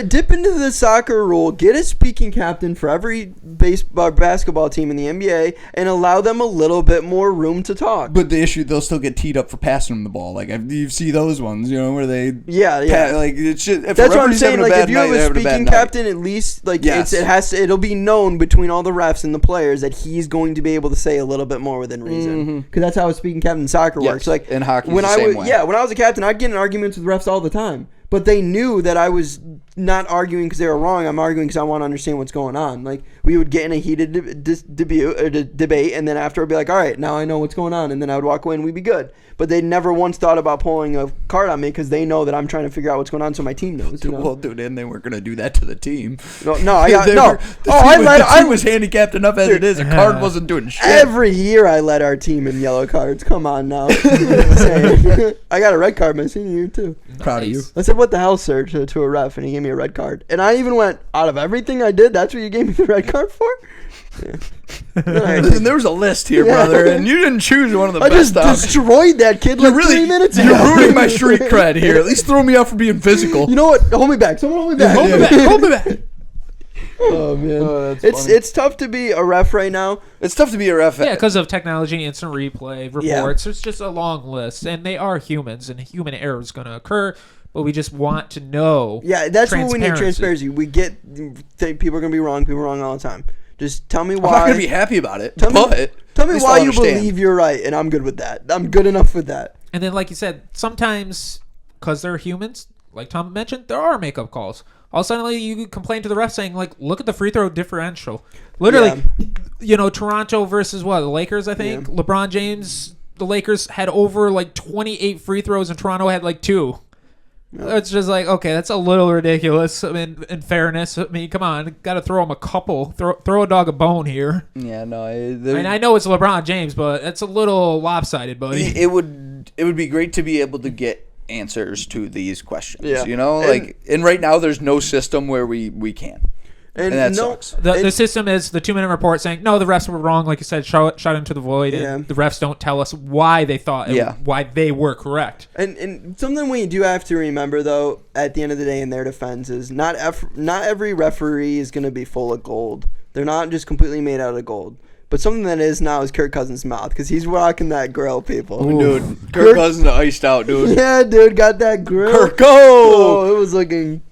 dip into the soccer rule, get a speaking captain for every basketball team in the NBA, and allow them a little bit more room to talk. But the issue, they'll still get teed up for passing them the ball. Like, you see those ones, where they... Yeah. Like, it's just, if That's a what I'm referee's saying. having a Like, bad if you night, have they're a having speaking bad night. captain, at least like Yes. it'll be known between all the refs and the players that he's going to be able to say a little bit more within reason. Because that's how a speaking captain in soccer Yes. works. Like In hockey, when the I same was way. when I was a captain, I'd get in arguments with refs all the time. But they knew that I was not arguing because they were wrong. I'm arguing because I want to understand what's going on. Like, we would get in a heated debate, and then after I'd be like, all right, now I know what's going on. And then I would walk away and we'd be good. But they never once thought about pulling a card on me because they know that I'm trying to figure out what's going on so my team knows. You know? Well, dude, and they weren't going to do that to the team. No, I got They no. were- the team was handicapped enough as it is. A Yeah. card wasn't doing shit. Every year I led our team in yellow cards. Come on now. Insane. I got a red card my senior year too. Proud of you. I said, what the hell, sir, to a ref, and he gave me a red card. And I even went, out of everything I did, that's what you gave me the red card for? Yeah. Listen, there was a list here, Yeah. brother, and you didn't choose one of the I best just options. destroyed that kid like 3 minutes ago. You're ruining my street cred here. At least throw me out for being physical. You know what? Hold me back. Someone hold me back. Hold me back. Hold me back. Oh, man. that's It's funny. it's tough to be a ref right now. It's tough to be a ref. Yeah, because of technology, instant replay, reports. Yeah. There's just a long list, and they are humans, and human error is going to occur. But we just want to know. Yeah, that's what we need, transparency. We get people are going to be wrong. People are wrong all the time. Just tell me why. I'm not going to be happy about it, Tell me at least why I'll you understand. believe you're right, and I'm good with that. I'm good enough with that. And then, like you said, sometimes because they're humans, like Tom mentioned, there are makeup calls. All of a sudden, you complain to the ref saying, like, look at the free throw differential. Literally, Toronto versus what? The Lakers, I think. Yeah. LeBron James, the Lakers had over like 28 free throws, and Toronto had like 2. It's just like, okay, that's a little ridiculous. I mean, in fairness, I mean, come on, got to throw him a couple. Throw a dog a bone here. Yeah, no. I know it's LeBron James, but it's a little lopsided, buddy. It would be great to be able to get answers to these questions. Yeah. And right now there's no system where we can. And that sucks. The system is the 2-minute report saying, no, the refs were wrong. Like you said, shot into the void. Yeah. And the refs don't tell us why they thought, why they were correct. And something we do have to remember, though, at the end of the day, in their defense, is not every referee is going to be full of gold. They're not just completely made out of gold. But something that is now is Kirk Cousins' mouth, because he's rocking that grill, people. Dude, Kirk Cousins iced out, dude. Yeah, dude, got that grill. Kirko! Oh, it was looking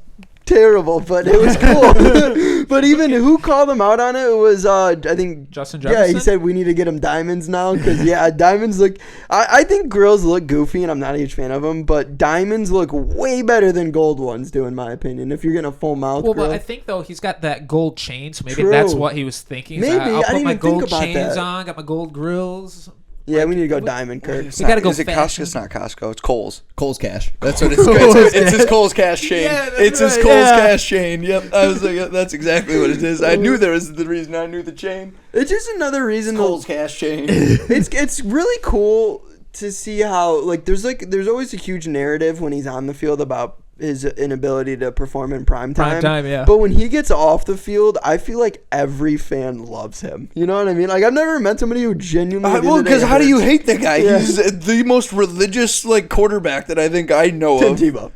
terrible, but it was cool. But even who called him out on it? It was I think Justin Yeah, Jefferson? he said we need to get him diamonds now because diamonds look. I think grills look goofy, and I'm not a huge fan of them. But diamonds look way better than gold ones do, in my opinion. If you're getting a full mouth grill. But I think though he's got that gold chain, so maybe True. that's what he was thinking. Maybe. I'll I put didn't my even think gold about chains that. on, got my gold grills. Yeah, we need to go diamond, Kirk. It's We gotta go Is it Costco? fashion. It's not Costco. It's Kohl's. Kohl's Cash. That's what it's It's his Kohl's cash chain. Yeah, that's it's his right, Kohl's yeah. cash chain. Yep. I was like, that's exactly what it is. I knew there was the reason I knew the chain. It's just another reason. Kohl's cash chain. It's really cool to see how there's always a huge narrative when he's on the field about his inability to perform in prime time. Yeah. But when he gets off the field, I feel like every fan loves him. You know what I mean? Like, I've never met somebody who genuinely. Well, because how do you hate that guy? Yeah. He's the most religious quarterback that I think I know Tim of. Tebow?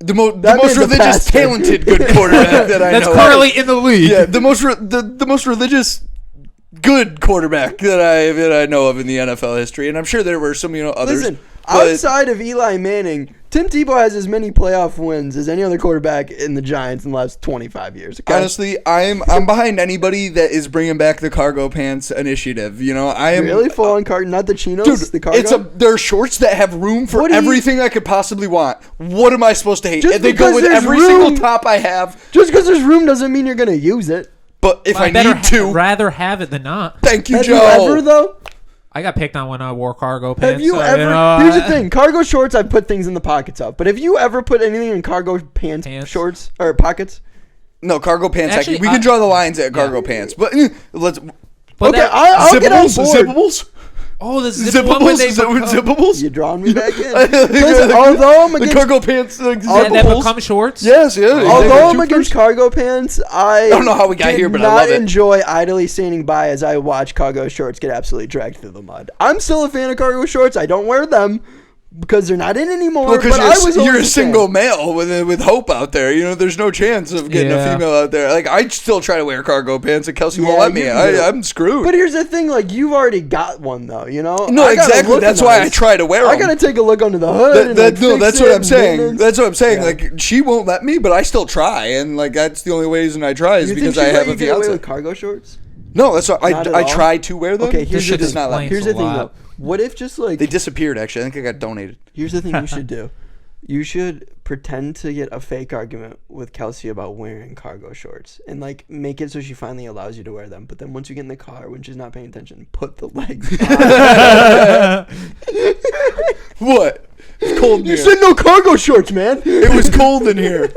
The most man's a religious, pastor. talented, good quarterback that I That's know. currently in the league. Yeah, the most religious, good quarterback that I know of in the NFL history, and I'm sure there were some others. Listen, but- outside of Eli Manning, Tim Tebow has as many playoff wins as any other quarterback in the Giants in the last 25 years. Okay? Honestly, I'm behind anybody that is bringing back the cargo pants initiative. You know, I am really full on cargo, not the chinos, Dude, the cargo. they're shorts that have room for What do you- everything I could possibly want. What am I supposed to hate? Just And they go because with there's every room- single top I have. Just because there's room doesn't mean you're gonna use it. But if I better need to, rather have it than not. thank you, Have Joe. you ever though? I got picked on when I wore cargo pants. Have you so, ever? know, Here's the thing: cargo shorts, I put things in the pockets of. But have you ever put anything in cargo pants. Shorts or pockets? No, cargo pants. Actually, we can draw the lines at cargo pants, but let's. But Okay, that- I'll get on Zippables? board. Zippables? oh, the zip one when Zippables? they Is that what become, zippables? You drawing me back in? The Listen, although I'm the against, cargo pants, like that zippables. become shorts. Yes, yeah. although I'm against cargo pants, I don't know how we got did here, but I not love it. enjoy idly standing by as I watch cargo shorts get absolutely dragged through the mud. I'm still a fan of cargo shorts. I don't wear them because they're not in anymore. Well, because but I was you're always a fan. single male with hope out there. You know, there's no chance of getting a Yeah. female out there. Like, I still try to wear cargo pants, and Kelsey won't Yeah, let me. you can do it. I'm screwed. But here's the thing: like you've already got one, though. You know. No, I gotta exactly. look That's why I nice. try to wear them. I gotta take a look under the hood. and, like, No, fix that's it what I'm and saying. maintenance. That's what I'm saying. Yeah. Like, she won't let me, but I still try, and like that's the only reason I try is You because think I she'd let have a you get away fiance. with cargo shorts? No, that's what Not at I all? try to wear them. Okay, This here's shit the does not let me. explains Here's the a thing, lot. though. What if just like They disappeared. Actually, I think I got donated. Here's the thing you should do. You should pretend to get a fake argument with Kelsey about wearing cargo shorts and like make it so she finally allows you to wear them. But then once you get in the car when she's not paying attention, put the legs on. What? It's cold in You here. said no cargo shorts, man. It was cold in here.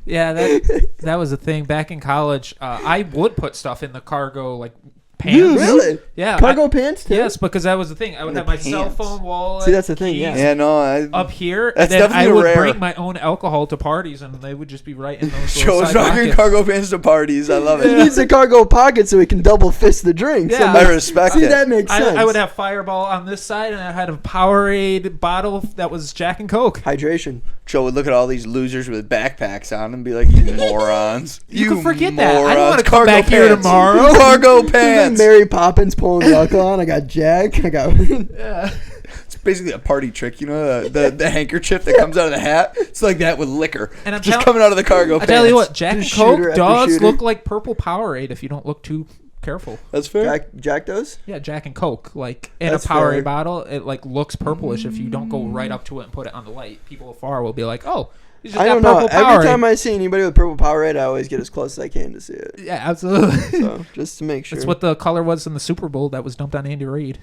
Yeah, that was a thing back in college. I would put stuff in the cargo like pants. Really? Yeah. Cargo pants too? Yes, because that was the thing. I would have my cell pants. phone wallet. See, that's the thing, yeah. keys Yeah, no, Up here, That's and then I definitely would rare. bring my own alcohol to parties, and they would just be right in those little Joe's side rocking pockets. cargo pants to parties. I love He it. needs a cargo pocket so he can double fist the drinks. Yeah. I respect See, it. that makes sense. I would have Fireball on this side, and I had a Powerade bottle that was Jack and Coke. hydration. Joe would look at all these losers with backpacks on and be like, "You morons! You can forget morons. that. I don't wanna come Cargo back here pants. tomorrow." Cargo Like pants. Mary Poppins pulling the alcohol on. I got Jack. I got. It's basically a party trick, you know, the handkerchief that comes out of the hat. It's like that with liquor, And I'm just tell- coming out of the cargo I pants. tell you what, Jack and Just shooter Coke after does shooter. look like purple Powerade if you don't look too careful. That's fair. Jack does? Yeah, Jack and Coke, like in That's a Powerade fair. bottle, it like looks purplish if you don't go right up to it and put it on the light. People afar will be like, "Oh, you just I got don't know. purple Every Powerade." time I see anybody with purple Powerade, I always get as close as I can to see it. Yeah, absolutely. So just to make sure. That's what the color was in the Super Bowl that was dumped on Andy Reid.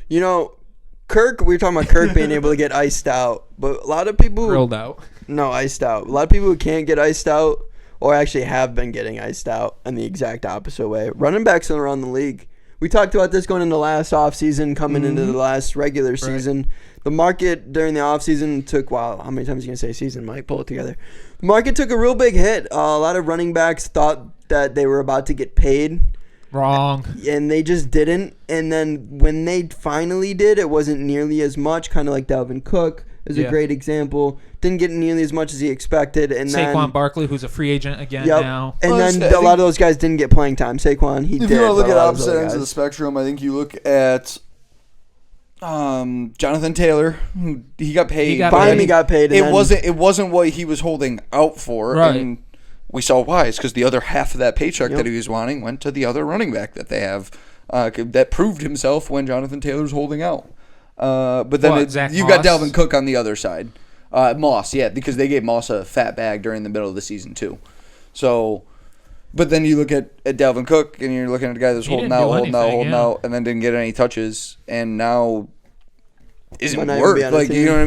You know, Kirk. We were talking about Kirk being able to get iced out, but a lot of people Grilled out. no iced out. A lot of people who can't get iced out, or actually have been getting iced out, in the exact opposite way. Running backs around the league. We talked about this going into last offseason, coming into the last regular season. The market during the offseason took, wow, how many times are you going to say season, Mike? Pull it together. The market took a real big hit. A lot of running backs thought that they were about to get paid, Wrong. and they just didn't. And then when they finally did, it wasn't nearly as much, kind of like Dalvin Cook is a Yeah. great example. Didn't get nearly as much as he expected. And Saquon then, Barkley, who's a free agent again yep. now. And Well, then I a lot of those guys didn't get playing time. Saquon, he If did. you want to look but at a lot of those opposite other ends of the guys- spectrum, I think you look at Jonathan Taylor. Who he got paid. He got but Miami got paid. And It then- wasn't what he was holding out for, Right. and we saw why. It's because the other half of that paycheck Yep. that he was wanting went to the other running back that they have that proved himself when Jonathan Taylor's holding out. But then What, Zach you've got Moss? Dalvin Cook on the other side. Moss, yeah, because they gave Moss a fat bag during the middle of the season too. So, but then you look at Dalvin Cook and you're looking at a guy that's He holding didn't out, do holding out, anything, holding yeah. out, and then didn't get any touches, and now isn't Might not even worth be on a like you team. know what I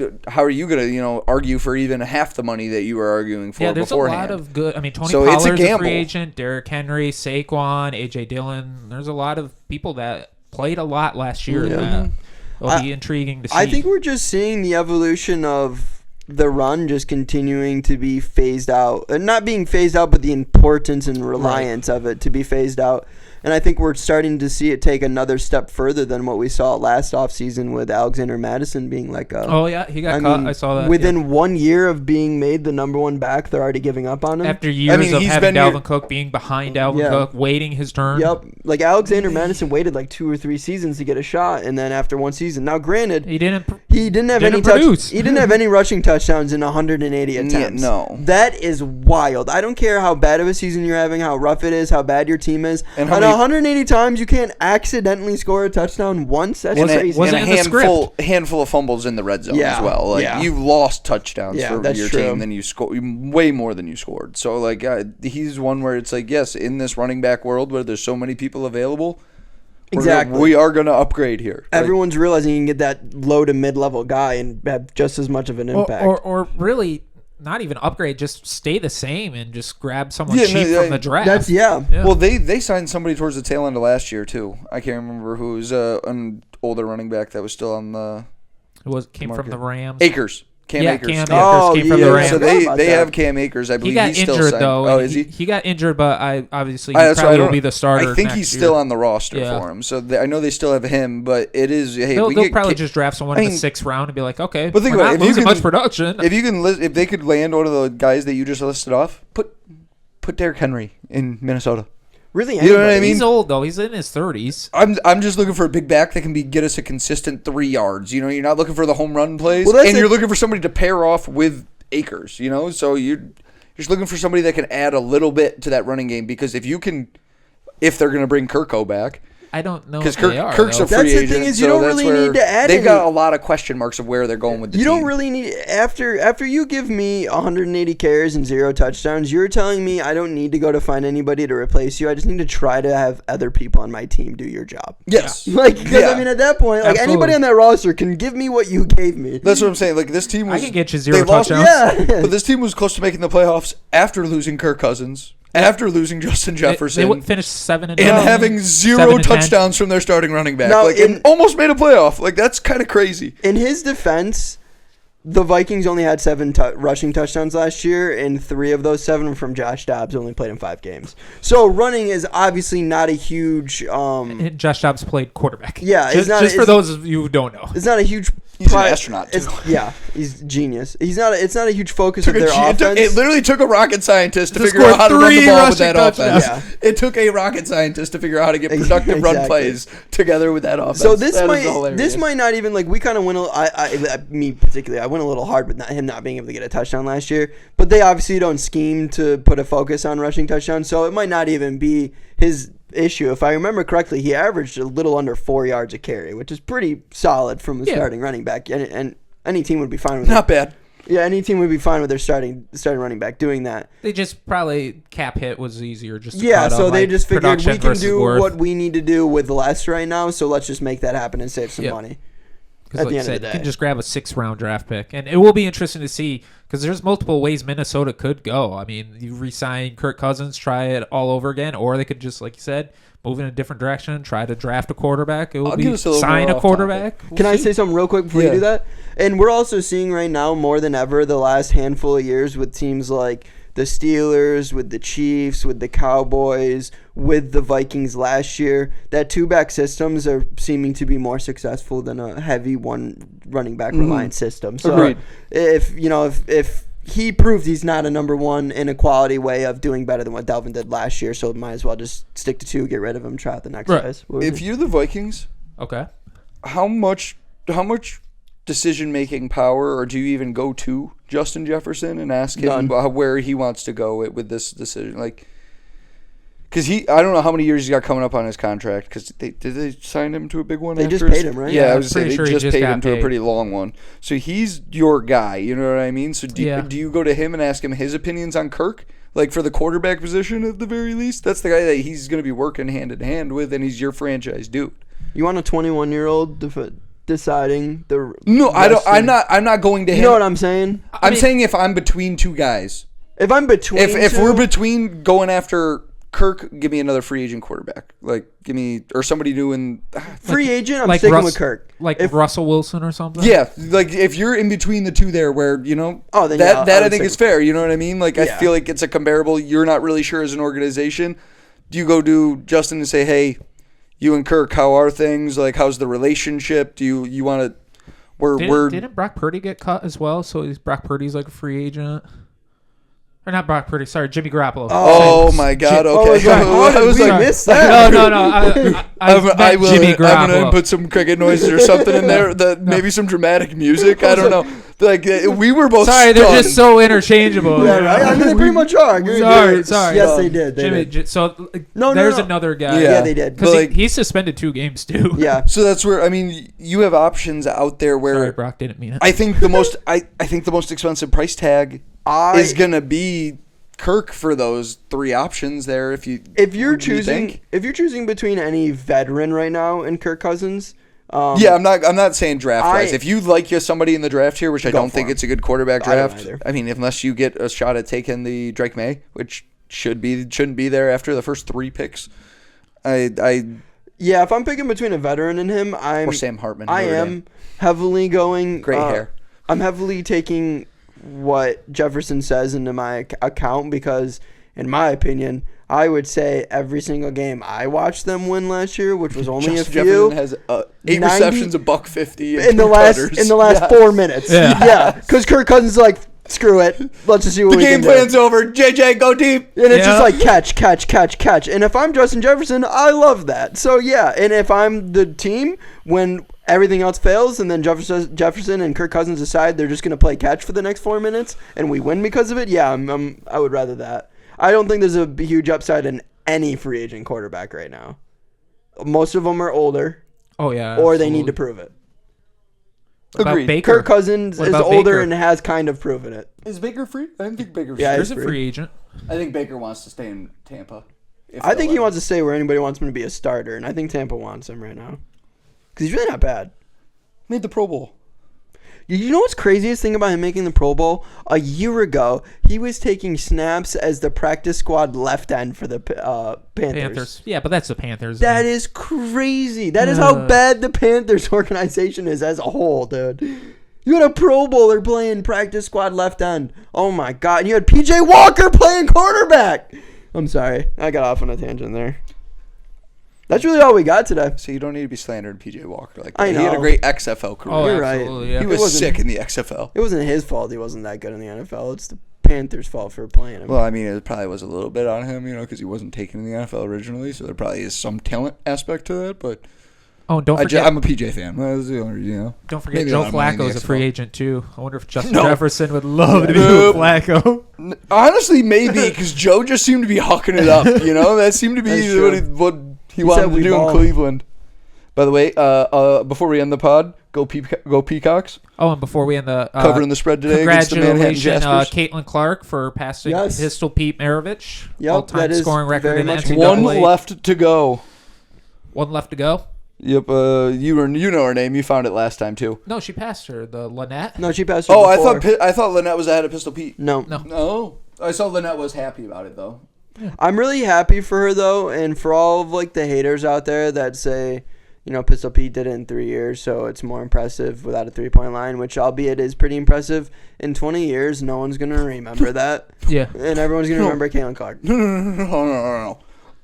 mean? How are you gonna argue for even half the money that you were arguing for Yeah, there's beforehand? a lot of good. I mean, Tony So it's a Pollard's a gamble. free agent. Derrick Henry, Saquon, AJ Dillon. There's a lot of people that played a lot last year. Yeah. That will be I- intriguing to see. I think we're just seeing the evolution of the run just continuing to be phased out. Not being phased out, but the importance and reliance of it to be phased out. And I think we're starting to see it take another step further than what we saw last offseason with Alexander Madison being like a... Oh, yeah, he got caught. I saw that. Within 1 year of being made the number one back, they're already giving up on him. After years of having Dalvin Cook being behind Dalvin Cook, waiting his turn. Yep. Like Alexander Madison waited like 2 or 3 seasons to get a shot, and then after 1 season. Now, granted, he didn't have he didn't have any rushing touchdowns in 180 attempts. Yeah, no. That is wild. I don't care how bad of a season you're having, how rough it is, how bad your team is. And 180 times you can't accidentally score a touchdown once. That's crazy. Was it in the handful of fumbles in the red zone as well. Like you lost touchdowns for your team, then you scored way more than you scored. So like he's one where it's like, yes, in this running back world where there's so many people available, we are going to upgrade here. Everyone's realizing you can get that low to mid-level guy and have just as much of an impact. Or really not even upgrade, just stay the same and just grab someone cheap from the draft. Well, they signed somebody towards the tail end of last year too. I can't remember who. It was an older running back that was still on the. Came from the Rams. Akers. Cam Akers. Cam Akers came from the Rams. So they have Cam Akers. I believe he got he's injured still signed. though. Oh, is he? He got injured, but obviously he probably will be the starter. I think he's still on the roster Yeah. for him. So I know they still have him, but it is. Hey, they'll probably just draft someone in the 6th round and be like, okay, but think we're about not losing much production. If they could land one of the guys that you just listed off, put Derrick Henry in Minnesota. Really, you know what I mean? He's old though. He's in his 30s. I'm just looking for a big back that can get us a consistent 3 yards. You know, you're not looking for the home run plays, and you're looking for somebody to pair off with Akers. You know, so you're just looking for somebody that can add a little bit to that running game. Because if they're going to bring Kirko back. I don't know because Kirk's a free agent. That's the thing is you don't really need to add. They've got a lot of question marks of where they're going with the team. You don't really need after you give me 180 carries and 0 touchdowns. You're telling me I don't need to go to find anybody to replace you. I just need to try to have other people on my team do your job. Yes, I mean at that point, like anybody on that roster can give me what you gave me. That's what I'm saying. Like this team was. I can get you 0 touchdowns. But this team was close to making the playoffs after losing Kirk Cousins. After losing Justin Jefferson, they finished 7-0 and having 0 touchdowns from their starting running back, and almost made a playoff. Like that's kind of crazy. In his defense, the Vikings only had 7 rushing touchdowns last year, and 3 of those 7 were from Josh Dobbs, who only played in 5 games. So running is obviously not a huge. Josh Dobbs played quarterback. Yeah, just for those of you who don't know, it's not a huge. He's an astronaut too. He's genius. It's not a huge focus of their offense. It literally took a rocket scientist to figure out how to run the ball with that offense. Yeah. It took a rocket scientist to figure out how to get productive run plays together with that offense. So this might not even like we kind of went. Me particularly, I went a little hard with him not being able to get a touchdown last year. But they obviously don't scheme to put a focus on rushing touchdowns, so it might not even be his issue. If I remember correctly, he averaged a little under 4 yards a carry, which is pretty solid from a starting running back. And any team would be fine with not bad. Yeah, any team would be fine with their starting running back doing that. They just probably cap hit was easier. So they just figured we can do what we need to do with less right now, so let's just make that happen and save some money. Because like I said, you can just grab a 6th-round draft pick. And it will be interesting to see because there's multiple ways Minnesota could go. I mean, you re-sign Kirk Cousins, try it all over again, or they could just, like you said, move in a different direction, try to draft a quarterback. It will be sign a quarterback. Can I say something real quick before you do that? And we're also seeing right now more than ever the last handful of years with teams like the Steelers, with the Chiefs, with the Cowboys, with the Vikings last year, that 2-back systems are seeming to be more successful than a heavy one running back reliant system. So agreed. If he proved he's not a number one in a quality way of doing better than what Dalvin did last year, so might as well just stick to 2, get rid of him, try out the next guys. If you're the Vikings, okay, how much decision-making power, or do you even go to Justin Jefferson and ask him where he wants to go with this decision? Like, because I don't know how many years he's got coming up on his contract. Because did they sign him to a big one? They just paid him, right? Yeah, I was saying they just paid him to a pretty long one. So he's your guy. You know what I mean? So do you go to him and ask him his opinions on Kirk? Like for the quarterback position at the very least, that's the guy that he's going to be working hand in hand with, and he's your franchise dude. You want a 21-year-old deciding the? No, I don't. I'm not going to him. You know what I'm saying? I'm saying if I'm between 2 guys. If I'm between, if we're between going after Kirk, give me another free agent quarterback. Like, give me or somebody doing Free agent, I'm like sticking with Kirk. Like If- Russell Wilson or something. Yeah, like if you're in between the two there, where Oh, then that yeah, that I I would think stick is with fair. You know what I mean? Like I Yeah. feel like it's a comparable. You're not really sure as an organization. Do you go to Justin and say, hey, you and Kirk, how are things? Like, how's the relationship? Do you want to? Didn't Brock Purdy get cut as well? So Brock Purdy's like a free agent. Or not Brock Purdy, sorry, Jimmy Garoppolo. Oh my God! Okay, How did we miss that? No. I meant Jimmy I'm gonna Garoppolo. put some cricket noises or something in there. Maybe some dramatic music. I don't know. Like we were both. Sorry, they're stunned. just so interchangeable. Yeah, right. I mean, they pretty much are. Sorry. Yes, they did. They Jimmy, did. so No, there's no. another guy. Yeah, they did. Because But, he's suspended 2 games too. Yeah. So that's where you have options out there where Sorry, Brock didn't mean it. I think the most I think the most expensive price tag is gonna be Kirk for those 3 options there. If you're choosing between any veteran right now and Kirk Cousins, yeah, I'm not saying draft wise. I- If you like somebody in the draft here, which I Go don't for think him. it's a good quarterback I don't draft. either. I mean, unless you get a shot at taking the Drake May, which shouldn't be there after the first 3 picks. yeah, if I'm picking between a veteran and him, Or Sam Hartman. I Notre am Dame. heavily going Great hair. I'm heavily taking what Jefferson says into my account because, in my opinion, I would say every single game I watched them win last year, which was only Justin a few. Jefferson has 8 90 receptions, $150 in the last 4 minutes. Yeah. Yeah, because Kirk Cousins is like, screw it, let's just see what The we game can do. plan's over. JJ, go deep. And it's just Yeah. like catch. And if I'm Justin Jefferson, I love that. So yeah, and if I'm the team when everything else fails and then Jefferson and Kirk Cousins decide they're just going to play catch for the next 4 minutes and we win because of it, yeah, I would rather that. I don't think there's a huge upside in any free agent quarterback right now. Most of them are older Oh yeah. or they need to absolutely. prove it. What about Agreed. Baker? Kirk Cousins What is about older Baker? and has kind of proven it. Is Baker free? I didn't think Baker was Yeah, free. There's a free. free agent. I think Baker wants to stay in Tampa. I think he wants to stay where anybody wants him to be a starter, and I think Tampa wants him right now. Because he's really not bad. Made the Pro Bowl. You know what's craziest thing about him making the Pro Bowl? A year ago, he was taking snaps as the practice squad left end for the Panthers. Yeah, but that's the Panthers. That is crazy. That is how bad the Panthers organization is as a whole, dude. You had a Pro Bowler playing practice squad left end. Oh my God. And you had PJ Walker playing quarterback. I'm sorry. I got off on a tangent there. That's really all we got today. So you don't need to be slandering PJ Walker like that. I He had a know. great XFL career. Oh, You're right. absolutely. Yeah. He was wasn't- sick in the XFL. It wasn't his fault he wasn't that good in the NFL. It's the Panthers' fault for playing him. Well, I mean, it probably was a little bit on him, because he wasn't taken in the NFL originally. So there probably is some talent aspect to that. But Oh, and don't forget. I'm a PJ fan. That's the only, Don't forget maybe a Joe lot of money in the Flacco's a free XFL. agent too. I wonder if Justin No. Jefferson would love to be Nope. with Flacco. Honestly, maybe because Joe just seemed to be hucking it up. That seemed to be That's true. what he He wanted said to we do ball. in Cleveland. By the way, before we end the pod, go Peacocks. Oh, and before we end the Covering the spread today against the Manhattan congratulations, Jaspers. Caitlin Clark for passing Yes. Pistol Pete Maravich, Yep, all-time that is scoring record very in the much NCAA. One left to go. One left to go. Yep, you know her name. You found it last time too. No, she passed her. The Lynette. No, she passed her Oh, before. I thought Lynette was ahead of Pistol Pete. No. No, I saw Lynette was happy about it though. I'm really happy for her though, and for all of the haters out there that say, Pistol Pete did it in 3 years, so it's more impressive without a 3-point line, which albeit is pretty impressive. In 20 years, no one's gonna remember that, Yeah. and everyone's gonna remember Caitlin Clark. No.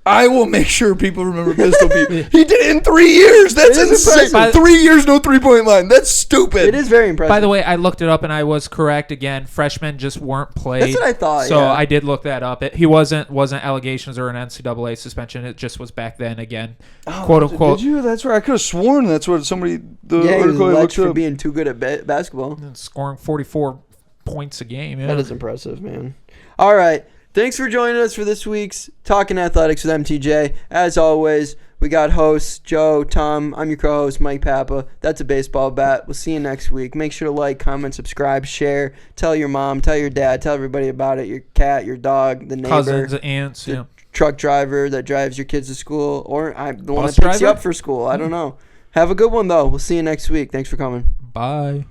I will make sure people remember Pistol Pete. He did it in 3 years. That's It is insane. impressive. 3 years, no 3-point line. That's stupid. It is very impressive. By the way, I looked it up and I was correct again. Freshmen just weren't played. That's what I thought, So yeah. I did look that up. He wasn't allegations or an NCAA suspension. It just was back then again, quote unquote. Did you? That's where I could have sworn that's what somebody. The yeah, he was article I ledged looked for up. being too good at basketball. Scoring 44 points a game. Yeah. That is impressive, man. All right. Thanks for joining us for this week's Talkin Athletics with MTJ. As always, we got hosts Joe, Tom. I'm your co-host, Mike Papa. That's a baseball bat. We'll see you next week. Make sure to like, comment, subscribe, share. Tell your mom, tell your dad, tell everybody about it. Your cat, your dog, the neighbor, Cousins, aunts. the Yeah. truck driver that drives your kids to school, or the one Bus that picks you driver? up for school. I don't know. Have a good one, though. We'll see you next week. Thanks for coming. Bye.